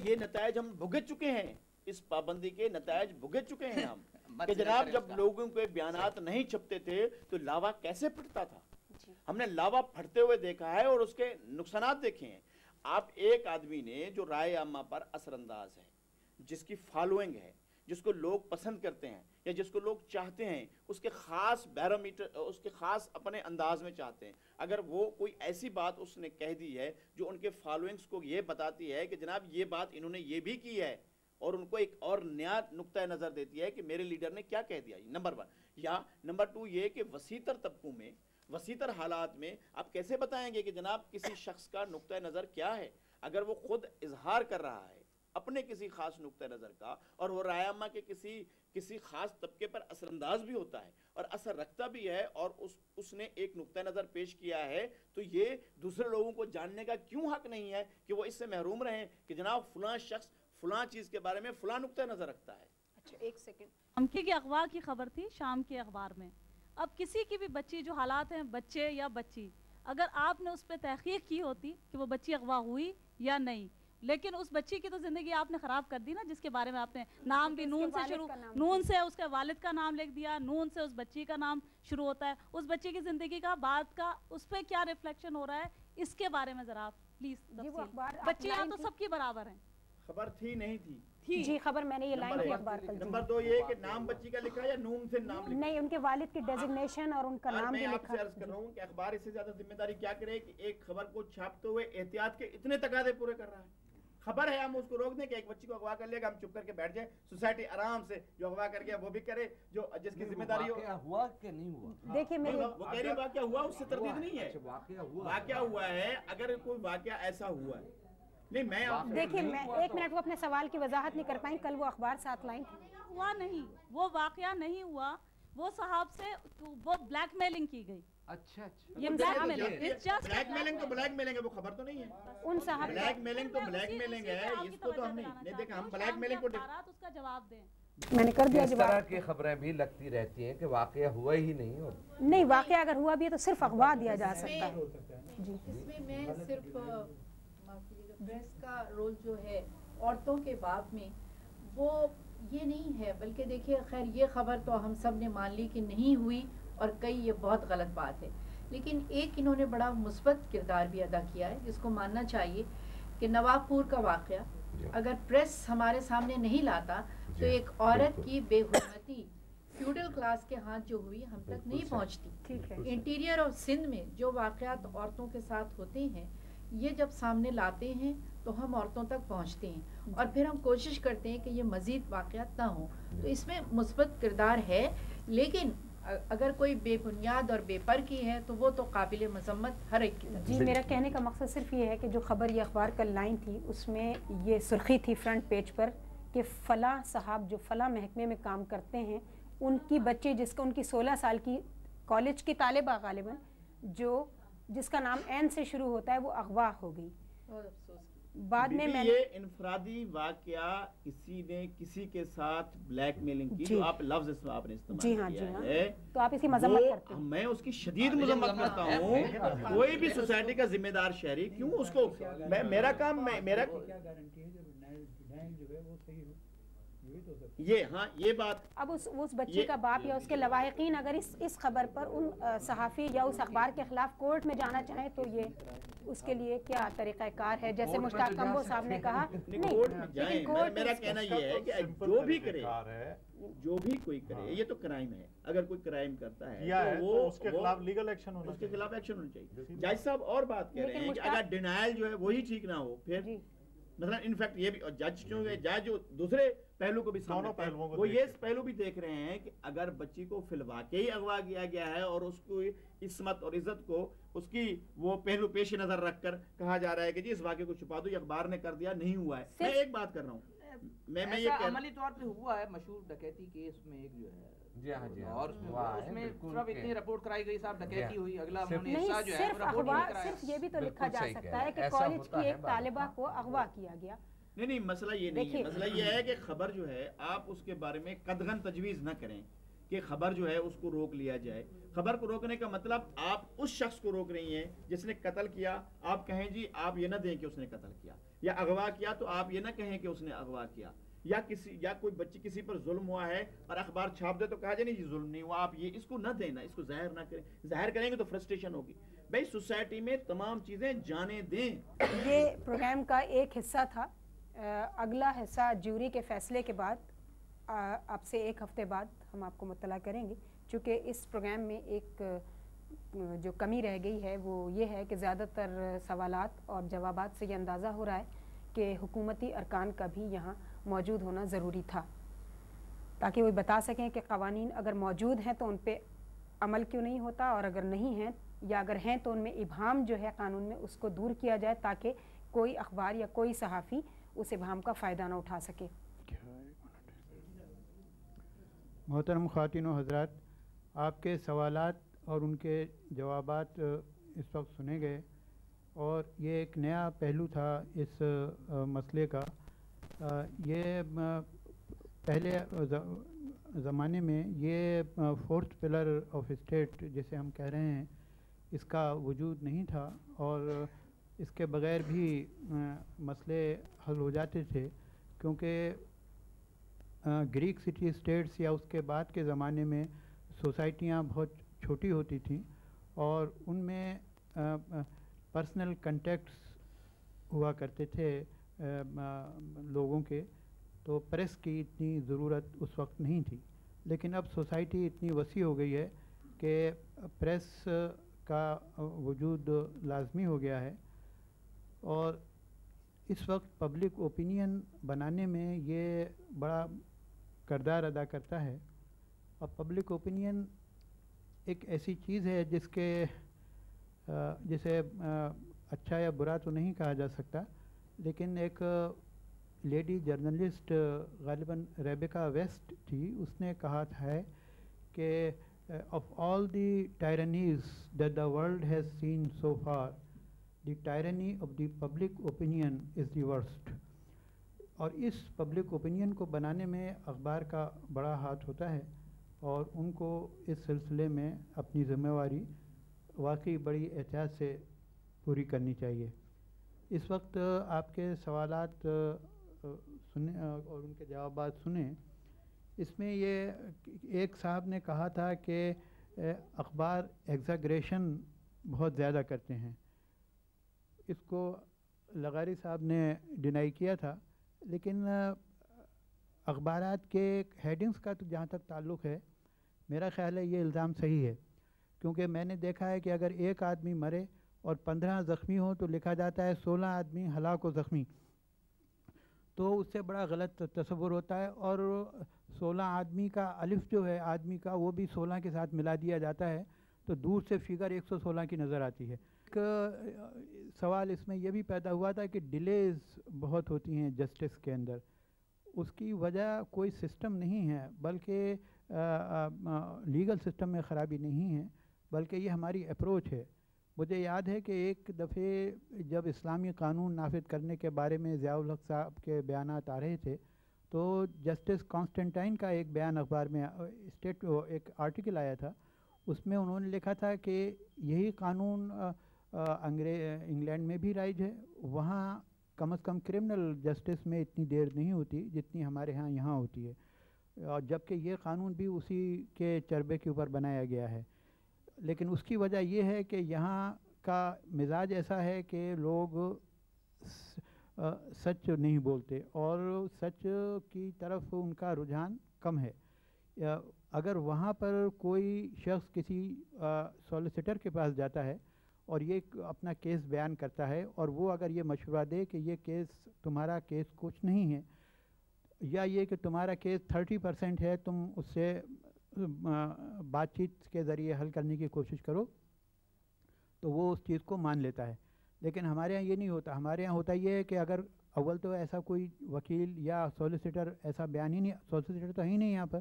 یہ نتائج ہم بھگت چکے ہیں، اس پابندی کے نتائج بھگت چکے ہیں ہم کہ جناب جب لوگوں کے بیانات نہیں چھپتے تھے تو لاوا کیسے پھٹتا تھا، ہم نے لاوا پھٹتے ہوئے دیکھا ہے اور اس کے نقصانات دیکھے ہیں۔ آپ ایک آدمی نے جو رائے عامہ پر اثر انداز ہے، جس کی فالوئنگ ہے، جس کو لوگ پسند کرتے ہیں یا جس کو لوگ چاہتے ہیں، اس کے خاص بیرومیٹر، اس کے خاص اپنے انداز میں چاہتے ہیں، اگر وہ کوئی ایسی بات اس نے کہہ دی ہے جو ان کے فالوئنگز کو یہ بتاتی ہے کہ جناب یہ بات انہوں نے یہ بھی کی ہے اور ان کو ایک اور نیا نقطہ نظر دیتی ہے کہ میرے لیڈر نے کیا کہہ دیا، نمبر 1، یا نمبر 2 یہ کہ وسیع تر طبقوں میں، وسیع تر حالات میں آپ کیسے بتائیں گے کہ جناب کسی شخص کا نقطہ نظر کیا ہے اگر وہ خود اظہار کر رہا ہے اپنے کسی خاص نقطہ نظر کا، اور وہ رائے عامہ کے کسی خاص طبقے پر اثر انداز بھی ہوتا ہے اور اثر رکھتا بھی ہے، اور اس نے ایک نقطہ نظر پیش کیا ہے، تو یہ دوسرے لوگوں کو جاننے کا کیوں حق نہیں ہے کہ وہ اس سے محروم رہیں کہ جناب فلاں شخص فلاں چیز کے بارے میں فلاں نقطہ نظر رکھتا ہے۔ اچھا ایک سیکنڈ، شام کے اخبار کی خبر تھی، شام کے اخبار میں اب کسی کی بھی بچی جو حالات ہیں، بچے یا بچی، اگر آپ نے اس پہ تحقیق کی ہوتی کہ وہ بچی اغوا ہوئی یا نہیں، لیکن اس بچی کی تو زندگی آپ نے خراب کر دی نا، جس کے بارے میں آپ نے نام بھی نون سے شروع، نون سے اس کے والد کا نام لکھ دیا، نون سے اس بچی کا نام شروع ہوتا ہے، اس بچی کی زندگی کا بعد کا اس پہ کیا ریفلیکشن ہو رہا ہے، اس کے بارے میں ذرا آپ پلیز، بچیاں تو سب کی برابر ہیں۔ خبر تھی نہیں تھی؟ جی خبر میں نے یہ لائن کی اخبار کل، نمبر 2 یہ کہ نام بچی کا لکھا یا نون سے نام لکھا؟ نہیں، ان کے والد کی ڈیزگنیشن اور ان کا نام بھی لکھا۔ میں آپ سے عرض کر رہا ہوں کہ اخبار اس سے زیادہ ذمہ داری کیا کرے کہ ایک خبر کو چھاپتے ہوئے احتیاط کے اتنے تقاضے پورے کر رہا ہے۔ خبر ہے ہم اس کو روک دیں کہ ایک بچی کو اغوا کر لے گا، ہم چپ کر کے بیٹھ جائیں، سوسائٹی آرام سے جو اغوا کر گیا وہ بھی کرے، جو جس کی ذمہ داری ہو۔ ہوا کہ نہیں ہوا؟ دیکھیں میری وہ کہہ رہی واقعہ ہوا، اس سے تردید نہیں ہے، واقعہ ہوا ہے، اگر کوئی واقعہ ایسا ہوا ہے۔ نہیں میں دیکھیں، میں ایک منٹ، وہ اپنے سوال کی وضاحت نہیں کر پائیں، کل وہ اخبار ساتھ لائیں۔ ہوا نہیں، وہ واقعہ نہیں ہوا، وہ صاحب سے وہ بلیک میلنگ کی گئی۔ اچھا یہ بلیک میلنگ، بلیک میلنگ تو بلیک میلنگ ہے، وہ خبر تو نہیں ہے۔ ان صاحب بلیک میلنگ تو بلیک میلنگ ہے، اس کو تو ہم نہیں دیکھا، ہم بلیک میلنگ کو اس کا جواب دیں۔ میں نے کر دیا اس جواب۔ طرح کی خبریں بھی لگتی رہتی ہیں کہ واقعہ ہوا ہی نہیں ہو۔ نہیں، واقعہ اگر ہوا بھی ہے تو صرف اغوا دیا جا سکتا ہے۔ جی اس میں صرف پریس کا رول جو ہے عورتوں کے باب میں وہ یہ نہیں ہے، بلکہ دیکھیے خیر یہ خبر تو ہم سب نے مان لی کہ نہیں ہوئی اور کئی یہ بہت غلط بات ہے، لیکن ایک انہوں نے بڑا مثبت کردار بھی ادا کیا ہے جس کو ماننا چاہیے کہ نواب پور کا واقعہ اگر پریس ہمارے سامنے نہیں لاتا تو ایک عورت کی بے حرمتی فیوڈل کلاس کے ہاتھ جو ہوئی ہم تک نہیں پہنچتی۔ انٹیریئر اور سندھ میں جو واقعات عورتوں کے ساتھ ہوتے ہیں یہ جب سامنے لاتے ہیں تو ہم عورتوں تک پہنچتے ہیں اور پھر ہم کوشش کرتے ہیں کہ یہ مزید واقعات نہ ہوں، تو اس میں مثبت کردار ہے، لیکن اگر کوئی بے بنیاد اور بے پر کی ہے تو وہ تو قابل مذمت ہر ایک کی طرف. جی میرا کہنے کا مقصد صرف یہ ہے کہ جو خبر یہ اخبار کل لائن تھی اس میں یہ سرخی تھی فرنٹ پیج پر کہ فلاں صاحب جو فلاں محکمے میں کام کرتے ہیں ان کی بچی ان کی 16 سال کی کالج کی طالبہ غالباً جس کا نام این سے شروع ہوتا ہے وہ اغوا ہو گئی. بعد میں یہ انفرادی واقعہ کسی نے کسی کے ساتھ بلیک میلنگ کی جو آپ لفظ اس میں آپ نے استعمال کیا ہے تو آپ اس کی مذمت کرتے ہیں. میں اس کی شدید مذمت کرتا ہوں. کوئی بھی سوسائٹی کا ذمہ دار شہری کیوں اس کو میرا کام میرا یہ بات اب اس بچی کا باپ یا اس کے لواحقین اگر اس خبر پر ان صحافی یا اس اخبار کے خلاف کورٹ میں جانا چاہیں تو یہ اس کے لیے کیا طریقہ کار ہے؟ جیسے مشتاق کمبو صاحب نے کہا نہیں، میرا کہنا یہ ہے کہ جو بھی کوئی کرے یہ تو کرائم ہے. اگر کوئی کرائم کرتا ہے تو اس کے خلاف لیگل ایکشن ہونا چاہیے. اس کے خلاف ایکشن ہونا چاہیے. جج صاحب اور بات کہہ رہے ہیں کہ اگر ڈینائل جو ہے وہی ٹھیک نہ ہو پھر مثلا انفیکٹ یہ بھی جج کیوں ہے جج جو دوسرے پہلو کو بھی وہ یہ پہلو بھی دیکھ رہے ہیں کہ اگر بچی کو فی الواقعی اغوا کیا گیا ہے اور اس کو عصمت اور عزت کو اس کی وہ پہلو پیش نظر رکھ کر کہا جا رہا ہے کہ جی اس واقعے کو چھپا دو یہ اخبار نے کر دیا نہیں ہوا ہے. میں ایک بات کر رہا ہوں میں یہ عملی طور پہ ہوا ہے مشہور ڈکیتی کیس میں ایک جو ہے اور اس میں صرف اتنی رپورٹ کرائی گئی صاحب ڈکیتی ہوئی اگلا حصہ جو ہے رپورٹ نہیں کرایا. صرف یہ بھی تو لکھا جا سکتا ہے کہ کالج کی ایک طالبہ کو اغوا کیا گیا. نہیں مسئلہ یہ نہیں ہے. مسئلہ یہ ہے کہ خبر جو ہے آپ اس کے بارے میں قدغن تجویز نہ کریں کہ خبر جو ہے اس کو روک لیا جائے. خبر کو روکنے کا مطلب آپ اس شخص کو روک رہی ہیں جس نے قتل کیا. آپ کہیں جی آپ یہ نہ دیں کہ اس نے قتل کیا, یا اغوا کیا تو آپ یہ نہ کہیں کہ اس نے اغوا کیا, یا کوئی بچی کسی پر ظلم ہوا ہے اور اخبار چھاپ دے تو کہا جائے نہیں جی ظلم نہیں ہوا. آپ یہ اس کو نہ دینا, اس کو ظاہر نہ کریں. ظاہر کریں گے تو فرسٹریشن ہوگی. بھائی سوسائٹی میں تمام چیزیں جانے دیں. یہ پروگرام کا ایک حصہ تھا. اگلا حصہ جیوری کے فیصلے کے بعد آپ سے ایک ہفتے بعد ہم آپ کو مطلع کریں گے, چونکہ اس پروگرام میں ایک جو کمی رہ گئی ہے وہ یہ ہے کہ زیادہ تر سوالات اور جوابات سے یہ اندازہ ہو رہا ہے کہ حکومتی ارکان کا بھی یہاں موجود ہونا ضروری تھا, تاکہ وہ بتا سکیں کہ قوانین اگر موجود ہیں تو ان پہ عمل کیوں نہیں ہوتا, اور اگر نہیں ہیں یا اگر ہیں تو ان میں ابہام جو ہے قانون میں اس کو دور کیا جائے تاکہ کوئی اخبار یا کوئی صحافی اس ابہام کا فائدہ نہ اٹھا سکے. محترم خواتین و حضرات, آپ کے سوالات اور ان کے جوابات اس وقت سنے گئے, اور یہ ایک نیا پہلو تھا اس مسئلے کا. یہ پہلے زمانے میں یہ فورتھ پلر آف اسٹیٹ جسے ہم کہہ رہے ہیں اس کا وجود نہیں تھا, اور اس کے بغیر بھی مسئلے حل ہو جاتے تھے, کیونکہ گریک سٹی اسٹیٹس یا اس کے بعد کے زمانے میں سوسائٹیاں بہت چھوٹی ہوتی تھیں اور ان میں پرسنل کنٹیکٹس ہوا کرتے تھے لوگوں کے, تو پریس کی اتنی ضرورت اس وقت نہیں تھی. لیکن اب سوسائٹی اتنی وسیع ہو گئی ہے کہ پریس کا وجود لازمی ہو گیا ہے, اور اس وقت پبلک اوپینین بنانے میں یہ بڑا کردار ادا کرتا ہے. اور پبلک اوپینین ایک ایسی چیز ہے جسے اچھا یا برا تو نہیں کہا جا سکتا, لیکن ایک لیڈی جرنلسٹ غالباً ریبیکا ویسٹ تھی, اس نے کہا ہے کہ of all the tyrannies that the world has seen so far, the tyranny of the public opinion is the worst. اور اس پبلک اوپینین کو بنانے میں اخبار کا بڑا ہاتھ ہوتا ہے, اور ان کو اس سلسلے میں اپنی ذمہ داری واقعی بڑی احتیاط سے پوری کرنی چاہیے. اس وقت آپ کے سوالات سنیں اور ان کے جوابات سنیں. اس میں یہ ایک صاحب نے کہا تھا کہ اخبار ایگزاگریشن بہت زیادہ کرتے ہیں. اس کو لغاری صاحب نے ڈینائی کیا تھا, لیکن اخبارات کے ہیڈنگز کا تو جہاں تک تعلق ہے میرا خیال ہے یہ الزام صحیح ہے, کیونکہ میں نے دیکھا ہے کہ اگر ایک آدمی مرے اور 15 زخمی ہوں تو لکھا جاتا ہے 16 آدمی ہلاک و زخمی. تو اس سے بڑا غلط تصور ہوتا ہے، اور 16 آدمی کا الف جو ہے آدمی کا وہ بھی 16 کے ساتھ ملا دیا جاتا ہے، تو دور سے فگر 116 کی نظر آتی ہے۔ ایک سوال اس میں یہ بھی پیدا ہوا تھا کہ ڈیلیز بہت ہوتی ہیں جسٹس کے اندر، اس کی وجہ کوئی سسٹم نہیں ہے، بلکہ لیگل سسٹم میں خرابی نہیں ہے، بلکہ یہ ہماری اپروچ ہے۔ مجھے یاد ہے کہ ایک دفعے جب اسلامی قانون نافذ کرنے کے بارے میں ضیاء الحق صاحب کے بیانات آ رہے تھے، تو جسٹس کانسٹنٹائن کا ایک بیان اخبار میں ایک آرٹیکل آیا تھا، اس میں انہوں نے لکھا تھا کہ یہی قانون انگلینڈ میں بھی رائج ہے، وہاں کم از کم کرمنل جسٹس میں اتنی دیر نہیں ہوتی جتنی ہمارے ہاں یہاں ہوتی ہے، اور جبکہ یہ قانون بھی اسی کے چربے کے اوپر بنایا گیا ہے۔ لیکن اس کی وجہ یہ ہے کہ یہاں کا مزاج ایسا ہے کہ لوگ سچ نہیں بولتے، اور سچ کی طرف ان کا رجحان کم ہے۔ اگر وہاں پر کوئی شخص کسی سولیسیٹر کے پاس جاتا ہے اور یہ اپنا کیس بیان کرتا ہے، اور وہ اگر یہ مشورہ دے کہ یہ کیس تمہارا کیس کچھ نہیں ہے، یا یہ کہ تمہارا کیس 30% ہے، تم اس سے بات چیت کے ذریعے حل کرنے کی کوشش کرو، تو وہ اس چیز کو مان لیتا ہے۔ لیکن ہمارے ہاں یہ نہیں ہوتا، ہمارے ہاں ہوتا یہ ہے کہ اگر اول تو ایسا کوئی وکیل یا سولیسیٹر ایسا بیان ہی نہیں، سولیسیٹر تو ہی نہیں یہاں پر،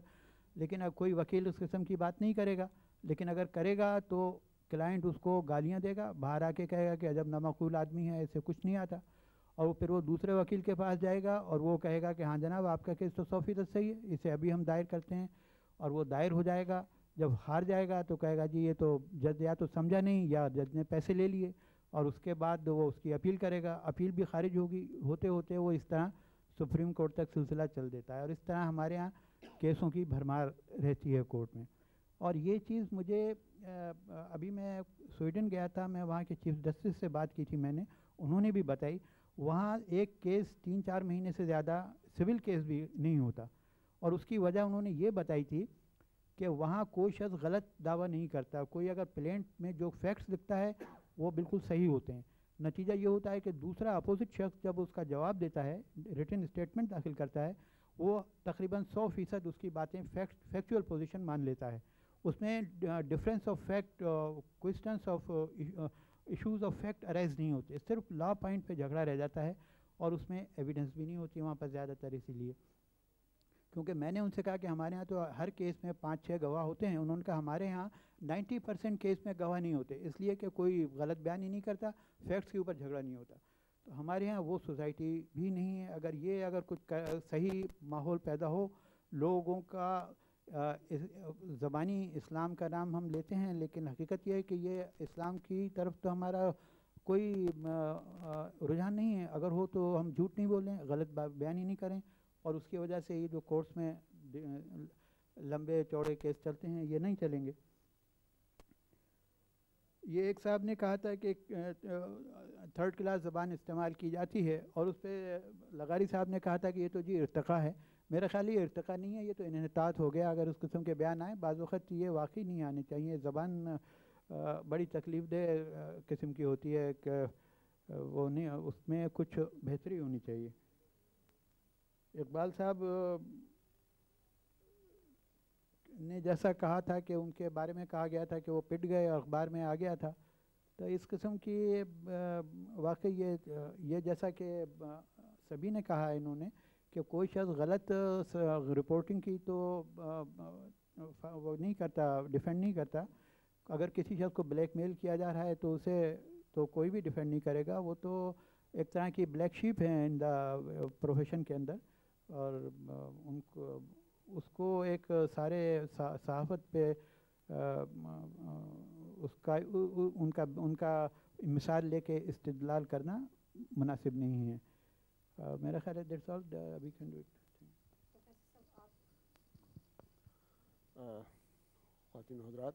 لیکن اب کوئی وکیل اس قسم کی بات نہیں کرے گا، لیکن اگر کرے گا تو کلائنٹ اس کو گالیاں دے گا، باہر آ کے کہے گا کہ عجب نامعقول آدمی ہے، اسے کچھ نہیں آتا، اور پھر وہ دوسرے وکیل کے پاس جائے گا اور وہ کہے گا کہ ہاں جناب آپ کا کیس تو 100% صحیح ہے، اسے ابھی ہم دائر کرتے ہیں، اور وہ دائر ہو جائے گا۔ جب ہار جائے گا تو کہے گا جی یہ تو جج یا تو سمجھا نہیں، یا جج نے پیسے لے لیے، اور اس کے بعد وہ اس کی اپیل کرے گا، اپیل بھی خارج ہوگی، ہوتے ہوتے وہ اس طرح سپریم کورٹ تک سلسلہ چل دیتا ہے، اور اس طرح ہمارے ہاں کیسوں کی بھرمار رہتی ہے کورٹ میں۔ اور یہ چیز مجھے ابھی میں سویڈن گیا تھا، میں وہاں کے چیف جسٹس سے بات کی تھی میں نے، انہوں نے بھی بتائی وہاں ایک کیس 3-4 مہینے سے زیادہ سول کیس بھی نہیں ہوتا، اور اس کی وجہ انہوں نے یہ بتائی تھی کہ وہاں کوئی شخص غلط دعویٰ نہیں کرتا، کوئی اگر پلینٹ میں جو فیکٹس لکھتا ہے وہ بالکل صحیح ہوتے ہیں، نتیجہ یہ ہوتا ہے کہ دوسرا اپوزٹ شخص جب اس کا جواب دیتا ہے، ریٹن اسٹیٹمنٹ داخل کرتا ہے، وہ تقریباً 100% اس کی باتیں فیکچوئل پوزیشن مان لیتا ہے، اس میں difference of fact, questions of issues of fact arise نہیں ہوتے، صرف لا پوائنٹ پہ جھگڑا رہ جاتا ہے، اور اس میں ایویڈنس بھی نہیں ہوتی وہاں پر زیادہ تر، اسی لیے کیونکہ میں نے ان سے کہا کہ ہمارے ہاں تو ہر کیس میں 5-6 گواہ ہوتے ہیں، انہوں نے کہا ہمارے ہاں 90% کیس میں گواہ نہیں ہوتے، اس لیے کہ کوئی غلط بیان ہی نہیں کرتا، فیکٹس کے اوپر جھگڑا نہیں ہوتا، تو ہمارے ہاں وہ سوسائٹی بھی نہیں ہے۔ اگر کچھ صحیح ماحول پیدا ہو، لوگوں کا زبانی اسلام کا نام ہم لیتے ہیں، لیکن حقیقت یہ ہے کہ یہ اسلام کی طرف تو ہمارا کوئی رجحان نہیں ہے، اگر ہو تو ہم جھوٹ نہیں بولیں، غلط بیان ہی نہیں کریں، اور اس کی وجہ سے یہ جو کورٹس میں لمبے چوڑے کیس چلتے ہیں یہ نہیں چلیں گے۔ یہ ایک صاحب نے کہا تھا کہ 3rd کلاس زبان استعمال کی جاتی ہے، اور اس پہ لغاری صاحب نے کہا تھا کہ یہ تو جی ارتقاء ہے، میرا خیال یہ ارتقاء نہیں ہے، یہ تو انحطاط ہو گیا۔ اگر اس قسم کے بیان آئیں، بعض وقت یہ واقعی نہیں آنے چاہیے، زبان بڑی تکلیف دہ قسم کی ہوتی ہے کہ وہ نہیں، اس میں کچھ بہتری ہونی چاہیے۔ اقبال صاحب نے جیسا کہا تھا کہ ان کے بارے میں کہا گیا تھا کہ وہ پٹ گئے، اخبار میں آ گیا تھا، تو اس قسم کی واقعی یہ جیسا کہ سبھی نے کہا ہے انہوں نے کہ کوئی شخص غلط رپورٹنگ کی تو وہ نہیں کرتا، ڈیفینڈ نہیں کرتا، اگر کسی شخص کو بلیک میل کیا جا رہا ہے تو اسے تو کوئی بھی ڈیفینڈ نہیں کرے گا، وہ تو ایک طرح کی بلیک شیپ ہیں ان دا پروفیشن کے اندر، اور ان کو اس کو ایک سارے صحافت پہ ان کا مثال لے کے استدلال کرنا مناسب نہیں ہے۔ میرا خیال ہے that's all we can do it. خواتین حضرات،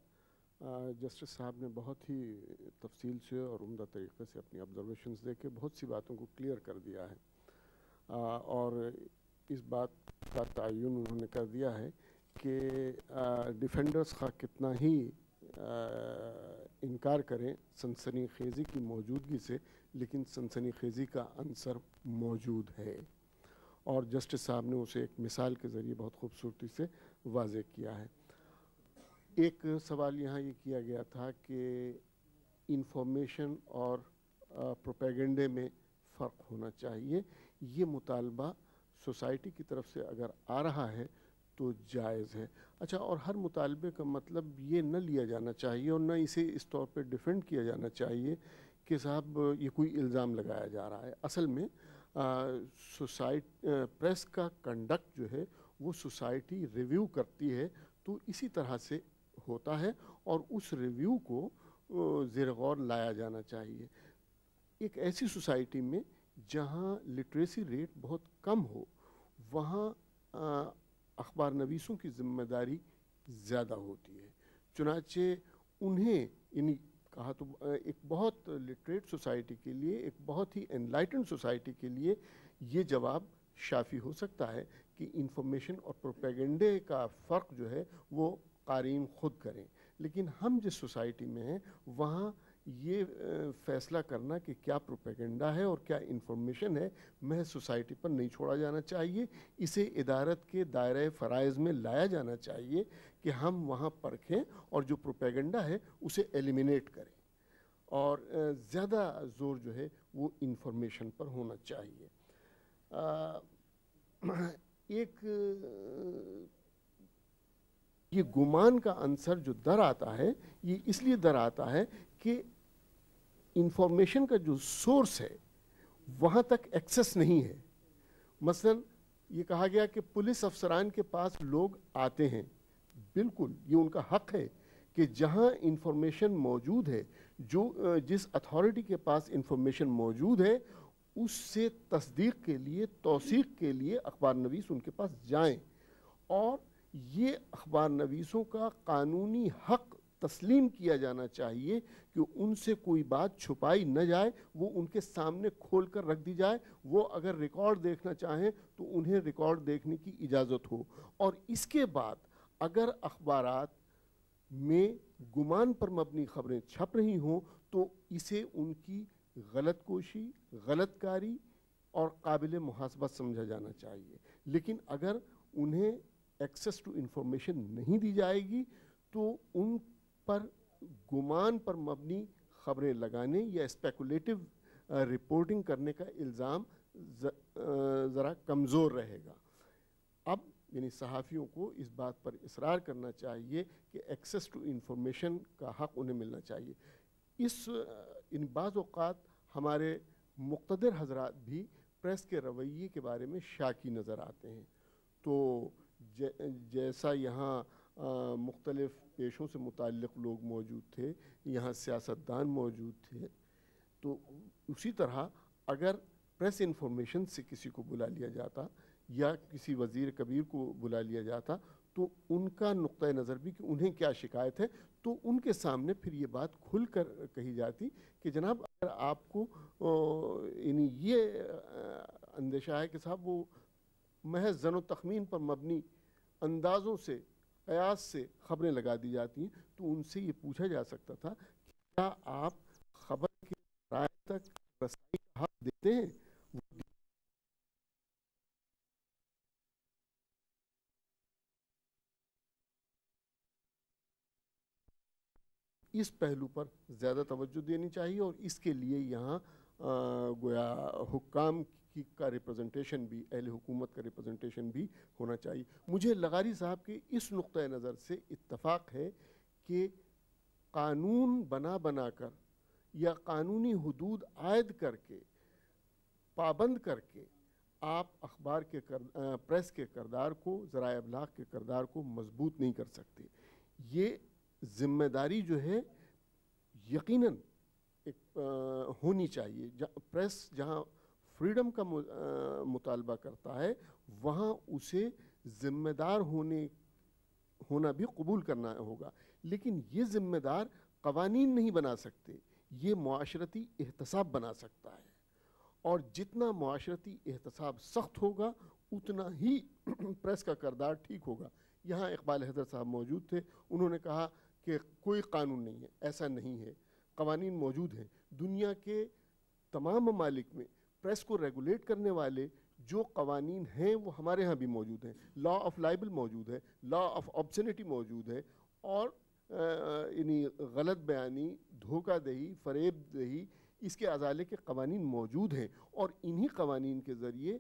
جسٹس صاحب نے بہت ہی تفصیل سے اور عمدہ طریقے سے اپنی آبزرویشنز دے کے بہت سی باتوں کو کلیئر کر دیا ہے، اور اس بات کا تعین انہوں نے کر دیا ہے کہ ڈیفینڈرز خواہ کتنا ہی انکار کریں سنسنی خیزی کی موجودگی سے، لیکن سنسنی خیزی کا عنصر موجود ہے، اور جسٹس صاحب نے اسے ایک مثال کے ذریعے بہت خوبصورتی سے واضح کیا ہے۔ ایک سوال یہاں یہ کیا گیا تھا کہ انفارمیشن اور پروپیگنڈے میں فرق ہونا چاہیے، یہ مطالبہ سوسائٹی کی طرف سے اگر آ رہا ہے تو جائز ہے۔ اچھا، اور ہر مطالبے کا مطلب یہ نہ لیا جانا چاہیے اور نہ اسے اس طور پہ ڈیفینڈ کیا جانا چاہیے کہ صاحب یہ کوئی الزام لگایا جا رہا ہے۔ اصل میں پریس کا کنڈکٹ جو ہے وہ سوسائٹی ریویو کرتی ہے، تو اسی طرح سے ہوتا ہے اور اس ریویو کو زیر غور لایا جانا چاہیے۔ ایک ایسی سوسائٹی میں جہاں لٹریسی ریٹ بہت کم ہو، وہاں اخبار نویسوں کی ذمہ داری زیادہ ہوتی ہے، چنانچہ انہیں یعنی کہا تو ایک بہت لٹریٹ سوسائٹی کے لیے، ایک بہت ہی انلائٹنڈ سوسائٹی کے لیے یہ جواب شافی ہو سکتا ہے کہ انفارمیشن اور پروپیگنڈے کا فرق جو ہے وہ قارئین خود کریں، لیکن ہم جس سوسائٹی میں ہیں وہاں یہ فیصلہ کرنا کہ کیا پروپیگنڈا ہے اور کیا انفارمیشن ہے محض سوسائٹی پر نہیں چھوڑا جانا چاہیے، اسے ادارت کے دائرۂ فرائض میں لایا جانا چاہیے کہ ہم وہاں پرکھیں اور جو پروپیگنڈا ہے اسے ایلیمینیٹ کریں، اور زیادہ زور جو ہے وہ انفارمیشن پر ہونا چاہیے۔ ایک یہ گمان کا عنصر جو در آتا ہے، یہ اس لیے در آتا ہے کہ انفارمیشن کا جو سورس ہے وہاں تک ایکسس نہیں ہے۔ مثلا یہ کہا گیا کہ پولیس افسران کے پاس لوگ آتے ہیں، بالکل یہ ان کا حق ہے کہ جہاں انفارمیشن موجود ہے، جس اتھارٹی کے پاس انفارمیشن موجود ہے اس سے تصدیق کے لیے، توثیق کے لیے اخبار نویس ان کے پاس جائیں، اور یہ اخبار نویسوں کا قانونی حق تسلیم کیا جانا چاہیے کہ ان سے کوئی بات چھپائی نہ جائے، وہ ان کے سامنے کھول کر رکھ دی جائے، وہ اگر ریکارڈ دیکھنا چاہیں تو انہیں ریکارڈ دیکھنے کی اجازت ہو، اور اس کے بعد اگر اخبارات میں گمان پر مبنی خبریں چھپ رہی ہوں تو اسے ان کی غلط کوشی، غلط کاری اور قابل محاسبہ سمجھا جانا چاہیے، لیکن اگر انہیں ایکسس ٹو انفارمیشن نہیں دی جائے گی تو ان پر گمان پر مبنی خبریں لگانے یا اسپیکولیٹو رپورٹنگ کرنے کا الزام ذرا کمزور رہے گا۔ اب یعنی صحافیوں کو اس بات پر اصرار کرنا چاہیے کہ ایکسس ٹو انفارمیشن کا حق انہیں ملنا چاہیے۔ ان بعض اوقات ہمارے مقتدر حضرات بھی پریس کے رویے کے بارے میں شاکی نظر آتے ہیں، تو جیسا یہاں مختلف پیشوں سے متعلق لوگ موجود تھے، یہاں سیاستدان موجود تھے، تو اسی طرح اگر پریس انفارمیشن سے کسی کو بلا لیا جاتا یا کسی وزیر کبیر کو بلا لیا جاتا تو ان کا نقطہ نظر بھی کہ انہیں کیا شکایت ہے، تو ان کے سامنے پھر یہ بات کھل کر کہی جاتی کہ جناب اگر آپ کو یعنی یہ اندیشہ ہے کہ صاحب وہ محض ظن و تخمین پر مبنی اندازوں سے، قیاس سے خبریں لگا دی جاتی ہیں، تو ان سے یہ پوچھا جا سکتا تھا کہ کیا آپ خبر کے رائے تک رسائی کا حق دیتے ہیں؟ اس پہلو پر زیادہ توجہ دینی چاہیے، اور اس کے لیے یہاں گویا حکام کا ریپرزنٹیشن بھی، اہل حکومت کا ریپرزنٹیشن بھی ہونا چاہیے۔ مجھے لغاری صاحب کے اس نقطہ نظر سے اتفاق ہے کہ قانون بنا کر یا قانونی حدود عائد کر کے، پابند کر کے آپ اخبار کے پریس کے کردار کو، ذرائع ابلاغ کے کردار کو مضبوط نہیں کر سکتے۔ یہ ذمہ داری جو ہے یقیناً ہونی چاہیے۔ پریس جہاں فریڈم کا مطالبہ کرتا ہے وہاں اسے ذمہ دار ہونا بھی قبول کرنا ہوگا، لیکن یہ ذمہ دار قوانین نہیں بنا سکتے، یہ معاشرتی احتساب بنا سکتا ہے، اور جتنا معاشرتی احتساب سخت ہوگا اتنا ہی پریس کا کردار ٹھیک ہوگا۔ یہاں اقبال حیدر صاحب موجود تھے، انہوں نے کہا کہ کوئی قانون نہیں ہے، ایسا نہیں ہے، قوانین موجود ہیں۔ دنیا کے تمام ممالک میں پریس کو ریگولیٹ کرنے والے جو قوانین ہیں وہ ہمارے ہاں بھی موجود ہیں. لا آف لائبل موجود ہے, لا آف آبسینٹی موجود ہے, اور یعنی غلط بیانی, دھوکہ دہی, فریب دہی, اس کے ازالے کے قوانین موجود ہیں, اور انہی قوانین کے ذریعے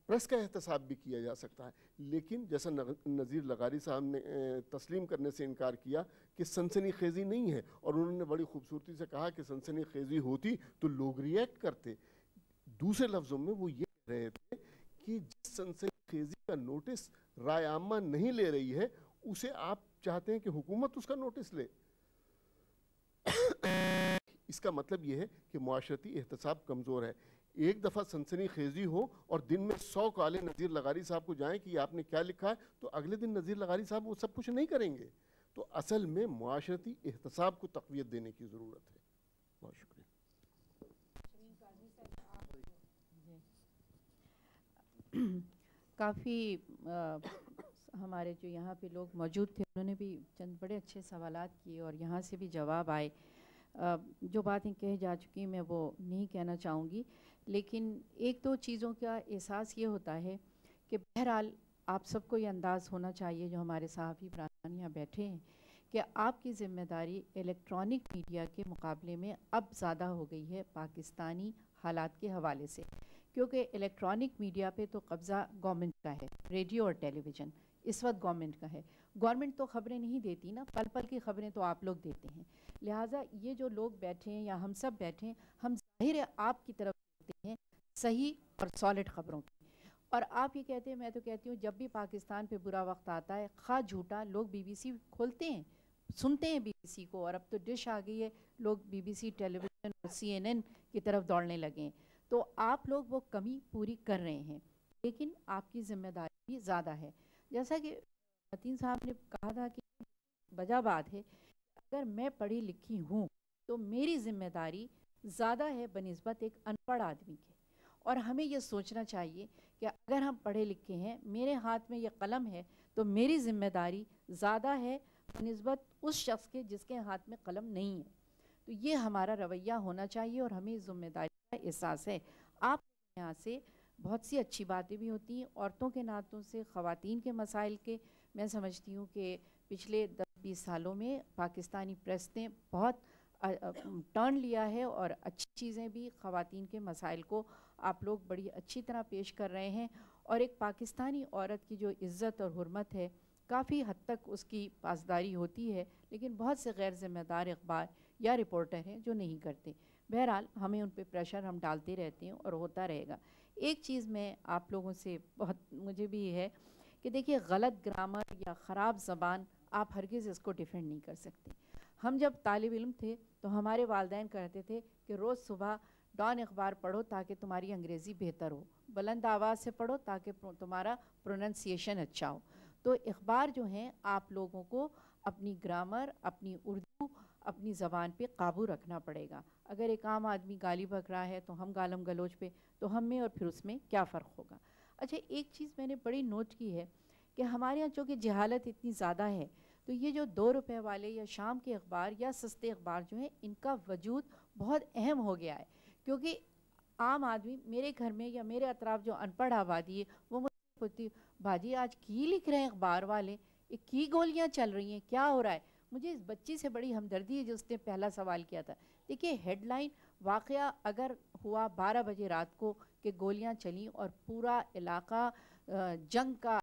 پریس کا احتساب بھی کیا جا سکتا ہے. لیکن جیسا نذیر لغاری صاحب نے تسلیم کرنے سے انکار کیا کہ سنسنی خیزی نہیں ہے, اور انہوں نے بڑی خوبصورتی سے کہا کہ سنسنی خیزی ہوتی تو لوگ ریئیکٹ کرتے. دوسرے لفظوں میں وہ یہ کہہ رہے تھے کہ جس سنسنی خیزی کا نوٹس رائے عامہ نہیں لے رہی ہے, اسے آپ چاہتے ہیں کہ حکومت اس کا نوٹس لے. اس کا مطلب یہ ہے کہ معاشرتی احتساب کمزور ہے. ایک دفعہ سنسنی خیزی ہو اور دن میں 100 کالے نذیر لغاری صاحب کو جائیں کہ یہ آپ نے کیا لکھا ہے, تو اگلے دن نذیر لغاری صاحب وہ سب کچھ نہیں کریں گے. تو اصل میں معاشرتی احتساب کو تقویت دینے کی ضرورت ہے. بہت شکریہ. کافی ہمارے جو یہاں پہ لوگ موجود تھے انہوں نے بھی چند بڑے اچھے سوالات کیے اور یہاں سے بھی جواب آئے. جو باتیں کہی جا چکی میں وہ نہیں کہنا چاہوں گی, لیکن ایک دو چیزوں کا احساس یہ ہوتا ہے کہ بہرحال آپ سب کو یہ انداز ہونا چاہیے جو ہمارے صحافی برادران یہاں بیٹھے ہیں کہ آپ کی ذمہ داری الیکٹرانک میڈیا کے مقابلے میں اب زیادہ ہو گئی ہے پاکستانی حالات کے حوالے سے, کیونکہ الیکٹرانک میڈیا پہ تو قبضہ گورنمنٹ کا ہے. ریڈیو اور ٹیلی ویژن اس وقت گورنمنٹ کا ہے. گورنمنٹ تو خبریں نہیں دیتی نا, پل پل کی خبریں تو آپ لوگ دیتے ہیں. لہٰذا یہ جو لوگ بیٹھے ہیں یا ہم سب بیٹھے ہیں, ہم ظاہر ہے آپ کی طرف دیتے ہیں صحیح اور سالڈ خبروں کی. اور آپ یہ کہتے ہیں, میں تو کہتی ہوں جب بھی پاکستان پہ برا وقت آتا ہے, خواہ جھوٹا, لوگ بی بی سی کھولتے ہیں, سنتے ہیں بی بی سی کو, اور اب تو ڈش آ گئی ہے, لوگ B B C, television اور CNN کی طرف دوڑنے لگے ہیں. تو آپ لوگ وہ کمی پوری کر رہے ہیں, لیکن آپ کی ذمہ داری بھی زیادہ ہے. جیسا کہ متین صاحب نے کہا تھا کہ وجہ بات ہے, اگر میں پڑھی لکھی ہوں تو میری ذمہ داری زیادہ ہے بنسبت ایک ان پڑھ آدمی کے. اور ہمیں یہ سوچنا چاہیے کہ اگر ہم پڑھے لکھے ہیں, میرے ہاتھ میں یہ قلم ہے, تو میری ذمہ داری زیادہ ہے بنسبت اس شخص کے جس کے ہاتھ میں قلم نہیں ہے. تو یہ ہمارا رویہ ہونا چاہیے اور ہمیں ذمہ داری کا احساس ہے. آپ یہاں سے بہت سی اچھی باتیں بھی ہوتی ہیں, عورتوں کے نعتوں سے, خواتین کے مسائل کے. میں سمجھتی ہوں کہ پچھلے 10-20 سالوں میں پاکستانی پریس نے بہت ٹرن لیا ہے, اور اچھی چیزیں بھی, خواتین کے مسائل کو آپ لوگ بڑی اچھی طرح پیش کر رہے ہیں. اور ایک پاکستانی عورت کی جو عزت اور حرمت ہے, کافی حد تک اس کی پاسداری ہوتی ہے, لیکن بہت سے غیر ذمہ دار اخبار یا رپورٹر ہیں جو نہیں کرتے. بہرحال ہمیں ان پہ پریشر ہم ڈالتے رہتے ہیں اور ہوتا رہے گا. ایک چیز میں آپ لوگوں سے بہت مجھے بھی ہے کہ دیکھیے, غلط گرامر یا خراب زبان آپ ہرگز اس کو ڈیفینڈ نہیں کر سکتے. ہم جب طالب علم تھے تو ہمارے والدین کہتے تھے کہ روز صبح ڈان اخبار پڑھو تاکہ تمہاری انگریزی بہتر ہو, بلند آواز سے پڑھو تاکہ تمہارا پروننسیشن اچھا ہو. تو اخبار جو ہیں آپ لوگوں کو اپنی گرامر, اپنی اردو, اپنی زبان پہ قابو رکھنا پڑے گا. اگر ایک عام آدمی گالی بک رہا ہے تو ہم گالم گلوچ پہ, تو ہم میں اور پھر اس میں کیا فرق ہوگا. اچھا, ایک چیز میں نے بڑی نوٹ کی ہے کہ ہمارے یہاں چونکہ جہالت اتنی زیادہ ہے, تو یہ جو 2 روپے والے یا شام کے اخبار یا سستے اخبار جو ہیں, ان کا وجود بہت اہم ہو گیا ہے. کیونکہ عام آدمی, میرے گھر میں یا میرے اطراف جو ان پڑھ آبادی ہے, وہ مجھے پوچھتی, بھاجی آج کی لکھ رہے ہیں اخبار والے, کی گولیاں چل رہی ہیں, کیا ہو رہا ہے. مجھے اس بچی سے بڑی ہمدردی ہے جو اس نے پہلا سوال کیا تھا. دیکھیے, ہیڈ لائن واقعہ اگر ہوا 12 بجے رات کو کہ گولیاں چلیں اور پورا علاقہ جنگ کا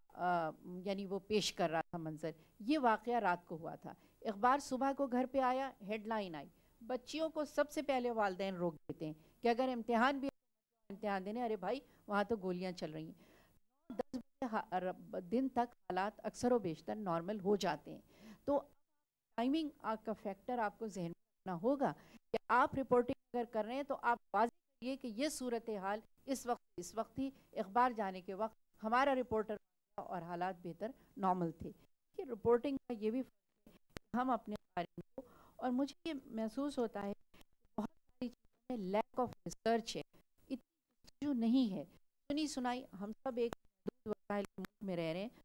یعنی وہ پیش کر رہا تھا منظر, یہ واقعہ رات کو ہوا تھا. اخبار صبح کو گھر پہ آیا, ہیڈ لائن آئی. بچیوں کو سب سے پہلے والدین روک دیتے ہیں کہ اگر امتحان بھی امتحان دینے, ارے بھائی وہاں تو گولیاں چل رہی ہیں. 9-10 بجے دن تک حالات اکثر و بیشتر نارمل ہو جاتے ہیں. تو ٹائمنگ کا فیکٹر آپ کو ذہن میں رکھنا ہوگا کہ آپ رپورٹنگ اگر کر رہے ہیں تو آپ واضح کریے کہ یہ صورتحال اس وقت ہی اخبار جانے کے وقت ہمارا رپورٹر اور حالات بہتر نارمل تھے. کہ رپورٹنگ کا یہ بھی فرق ہے کہ ہم اپنے قارئین کو, اور مجھے یہ محسوس ہوتا ہے کہ بہت ساری چیزوں میں لیک آف ریسرچ ہے, اتنی جو نہیں ہے سنی سنائی. ہم سب ایک وسائل کے ملک میں رہ رہے ہیں, مجھے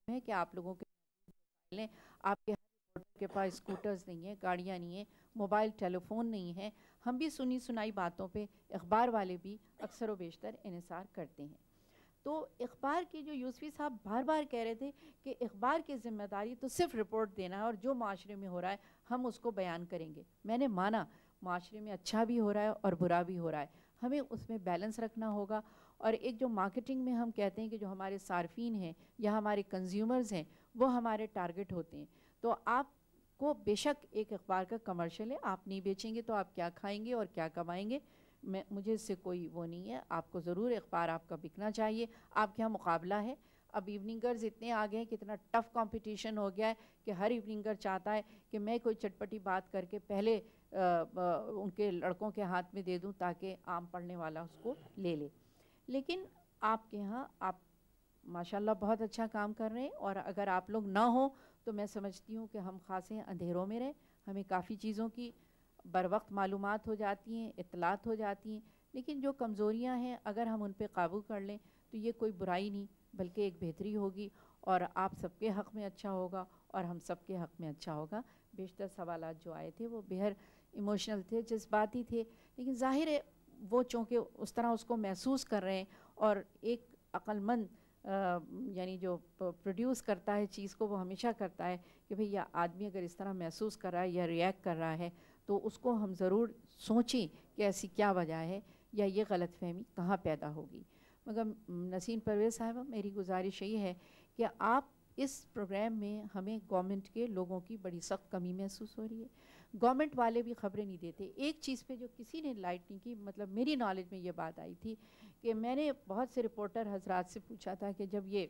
معلوم ہے کہ آپ لوگوں کے وسائل ہیں, آپ کے ہر رپورٹر کے پاس اسکوٹرز نہیں ہیں, گاڑیاں نہیں ہیں, موبائل ٹیلی فون نہیں ہے. ہم بھی سنی سنائی باتوں پہ اخبار والے بھی اکثر و بیشتر انحصار کرتے ہیں. تو اخبار کی جو یوسفی صاحب بار بار کہہ رہے تھے کہ اخبار کی ذمہ داری تو صرف رپورٹ دینا ہے اور جو معاشرے میں ہو رہا ہے ہم اس کو بیان کریں گے. میں نے مانا معاشرے میں اچھا بھی ہو رہا ہے اور برا بھی ہو رہا ہے, ہمیں اس میں بیلنس رکھنا ہوگا. اور ایک جو مارکیٹنگ میں ہم کہتے ہیں کہ جو ہمارے صارفین ہیں یا ہمارے کنزیومرز ہیں وہ ہمارے ٹارگٹ ہوتے ہیں. تو آپ کو بے شک ایک اخبار کا کمرشل ہے, آپ نہیں بیچیں گے تو آپ کیا کھائیں گے اور کیا کمائیں گے. مجھے اس سے کوئی وہ نہیں ہے, آپ کو ضرور اخبار آپ کا بکنا چاہیے. آپ کے یہاں مقابلہ ہے, اب ایوننگرز اتنے آگے ہیں کہ اتنا ٹف کمپٹیشن ہو گیا ہے کہ ہر ایوننگر چاہتا ہے کہ میں کوئی چٹپٹی بات کر کے پہلے ان کے لڑکوں کے ہاتھ میں دے دوں تاکہ عام پڑھنے والا اس کو لے لے. لیکن آپ کے یہاں آپ ماشاءاللہ بہت اچھا کام کر رہے ہیں, اور اگر آپ لوگ نہ ہوں تو میں سمجھتی ہوں کہ ہم خاصے اندھیروں میں رہیں. ہمیں کافی چیزوں کی بر وقت معلومات ہو جاتی ہیں, اطلاعات ہو جاتی ہیں, لیکن جو کمزوریاں ہیں اگر ہم ان پہ قابو کر لیں تو یہ کوئی برائی نہیں بلکہ ایک بہتری ہوگی, اور آپ سب کے حق میں اچھا ہوگا اور ہم سب کے حق میں اچھا ہوگا. بیشتر سوالات جو آئے تھے وہ بہر ایموشنل تھے, جذباتی تھے, لیکن ظاہر ہے وہ چونکہ اس طرح اس کو محسوس کر رہے ہیں, اور ایک عقل مند یعنی جو پروڈیوس کرتا ہے چیز کو وہ ہمیشہ کرتا ہے کہ بھئی یہ آدمی اگر اس طرح محسوس کر رہا ہے یا ریئیکٹ کر رہا ہے تو اس کو ہم ضرور سوچیں کہ ایسی کیا وجہ ہے یا یہ غلط فہمی کہاں پیدا ہوگی. مگر نسیم پرویز صاحبہ میری گزارش یہ ہے کہ آپ اس پروگرام میں ہمیں گورنمنٹ کے لوگوں کی بڑی سخت کمی محسوس ہو رہی ہے. گورنمنٹ والے بھی خبریں نہیں دیتے. ایک چیز پہ جو کسی نے لائٹ نہیں کی, مطلب میری نالج میں یہ بات آئی تھی کہ میں نے بہت سے رپورٹر حضرات سے پوچھا تھا کہ جب یہ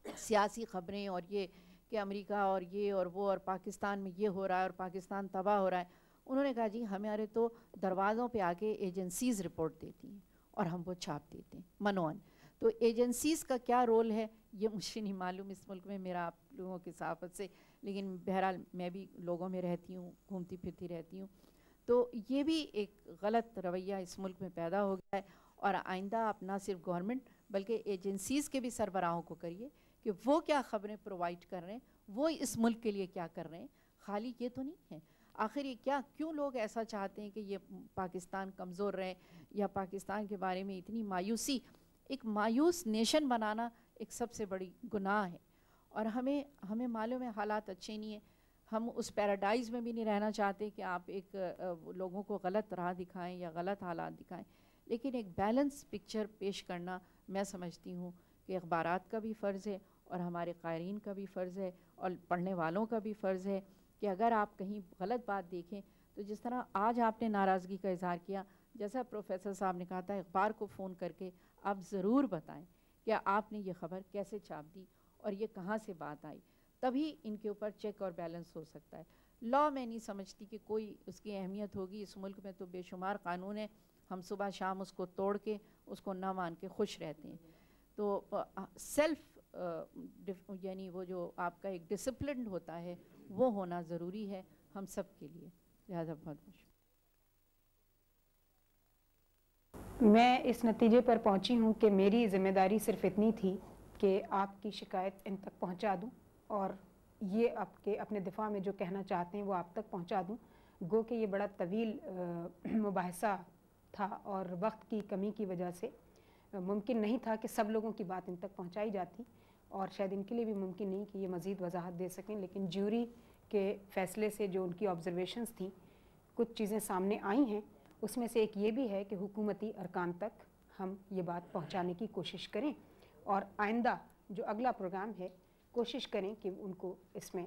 سیاسی خبریں اور یہ کہ امریکہ اور یہ اور وہ اور پاکستان میں یہ ہو رہا ہے اور پاکستان تباہ ہو رہا ہے, انہوں نے کہا جی ہمارے تو دروازوں پہ آ کے ایجنسیز رپورٹ دیتی ہیں اور ہم وہ چھاپ دیتے ہیں منوان. تو ایجنسیز کا کیا رول ہے یہ مجھے نہیں معلوم اس ملک میں, میرا آپ لوگوں کی صحافت سے, لیکن بہرحال میں بھی لوگوں میں رہتی ہوں, گھومتی پھرتی رہتی ہوں. تو یہ بھی ایک غلط رویہ اس ملک میں پیدا ہو گیا ہے, اور آئندہ آپ نہ صرف گورنمنٹ بلکہ ایجنسیز کے بھی سربراہوں کو کریے کہ وہ کیا خبریں پرووائڈ کر رہے ہیں, وہ اس ملک کے لیے کیا کر رہے ہیں. خالی یہ تو نہیں ہے. آخر یہ کیوں لوگ ایسا چاہتے ہیں کہ یہ پاکستان کمزور رہے یا پاکستان کے بارے میں اتنی مایوسی, ایک مایوس نیشن بنانا ایک سب سے بڑی گناہ ہے. اور ہمیں معلوم ہے حالات اچھے نہیں ہیں, ہم اس پیراڈائز میں بھی نہیں رہنا چاہتے کہ آپ ایک لوگوں کو غلط راہ دکھائیں یا غلط حالات دکھائیں, لیکن ایک بیلنس پکچر پیش کرنا میں سمجھتی ہوں کہ اخبارات کا بھی فرض ہے اور ہمارے قائرین کا بھی فرض ہے اور پڑھنے والوں کا بھی فرض ہے کہ اگر آپ کہیں غلط بات دیکھیں تو جس طرح آج آپ نے ناراضگی کا اظہار کیا, جیسا پروفیسر صاحب نے کہا تھا اخبار کو فون کر کے آپ ضرور بتائیں کہ آپ نے یہ خبر کیسے چھاپ دی اور یہ کہاں سے بات آئی, تبھی ان کے اوپر چیک اور بیلنس ہو سکتا ہے. لا میں نہیں سمجھتی کہ کوئی اس کی اہمیت ہوگی. اس ملک میں تو بے شمار قانون ہیں, ہم صبح شام اس کو توڑ کے اس کو نہ مان کے خوش رہتے ہیں. تو سیلف یعنی وہ جو آپ کا ایک ڈسپلن ہوتا ہے وہ ہونا ضروری ہے ہم سب کے لیے. لہٰذا بہت بہت شکریہ. میں اس نتیجے پر پہنچی ہوں کہ میری ذمہ داری صرف اتنی تھی کہ آپ کی شکایت ان تک پہنچا دوں اور یہ آپ کے اپنے دفاع میں جو کہنا چاہتے ہیں وہ آپ تک پہنچا دوں. گو کہ یہ بڑا طویل مباحثہ تھا اور وقت کی کمی کی وجہ سے ممکن نہیں تھا کہ سب لوگوں کی بات ان تک پہنچائی جاتی, اور شاید ان کے لیے بھی ممکن نہیں کہ یہ مزید وضاحت دے سکیں. لیکن جیوری کے فیصلے سے جو ان کی آبزرویشنز تھیں کچھ چیزیں سامنے آئی ہیں, اس میں سے ایک یہ بھی ہے کہ حکومتی ارکان تک ہم یہ بات پہنچانے کی کوشش کریں, اور آئندہ جو اگلا پروگرام ہے کوشش کریں کہ ان کو اس میں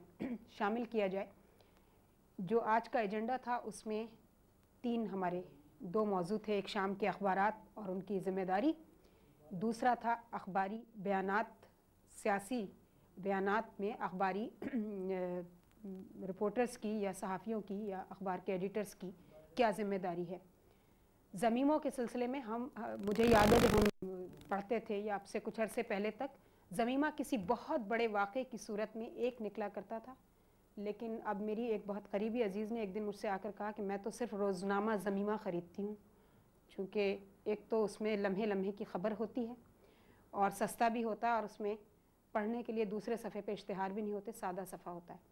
شامل کیا جائے. جو آج کا ایجنڈا تھا اس میں 3 ہمارے 2 موضوع تھے, ایک شام کے اخبارات اور ان کی ذمہ داری, دوسرا تھا اخباری بیانات, سیاسی بیانات میں اخباری رپورٹرز کی یا صحافیوں کی یا اخبار کے ایڈیٹرز کی کیا ذمہ داری ہے. ضمیموں کے سلسلے میں مجھے یاد ہے جب ہم پڑھتے تھے یا اب سے کچھ عرصے پہلے تک ضمیمہ کسی بہت بڑے واقعے کی صورت میں ایک نکلا کرتا تھا, لیکن اب میری ایک بہت قریبی عزیز نے ایک دن مجھ سے آ کر کہا کہ میں تو صرف روزنامہ ضمیمہ خریدتی ہوں, چونکہ ایک تو اس میں لمحے لمحے کی خبر ہوتی ہے اور سستا بھی ہوتا ہے, اور اس میں پڑھنے کے لیے دوسرے صفحے پہ اشتہار بھی نہیں ہوتے, سادہ صفحہ ہوتا ہے.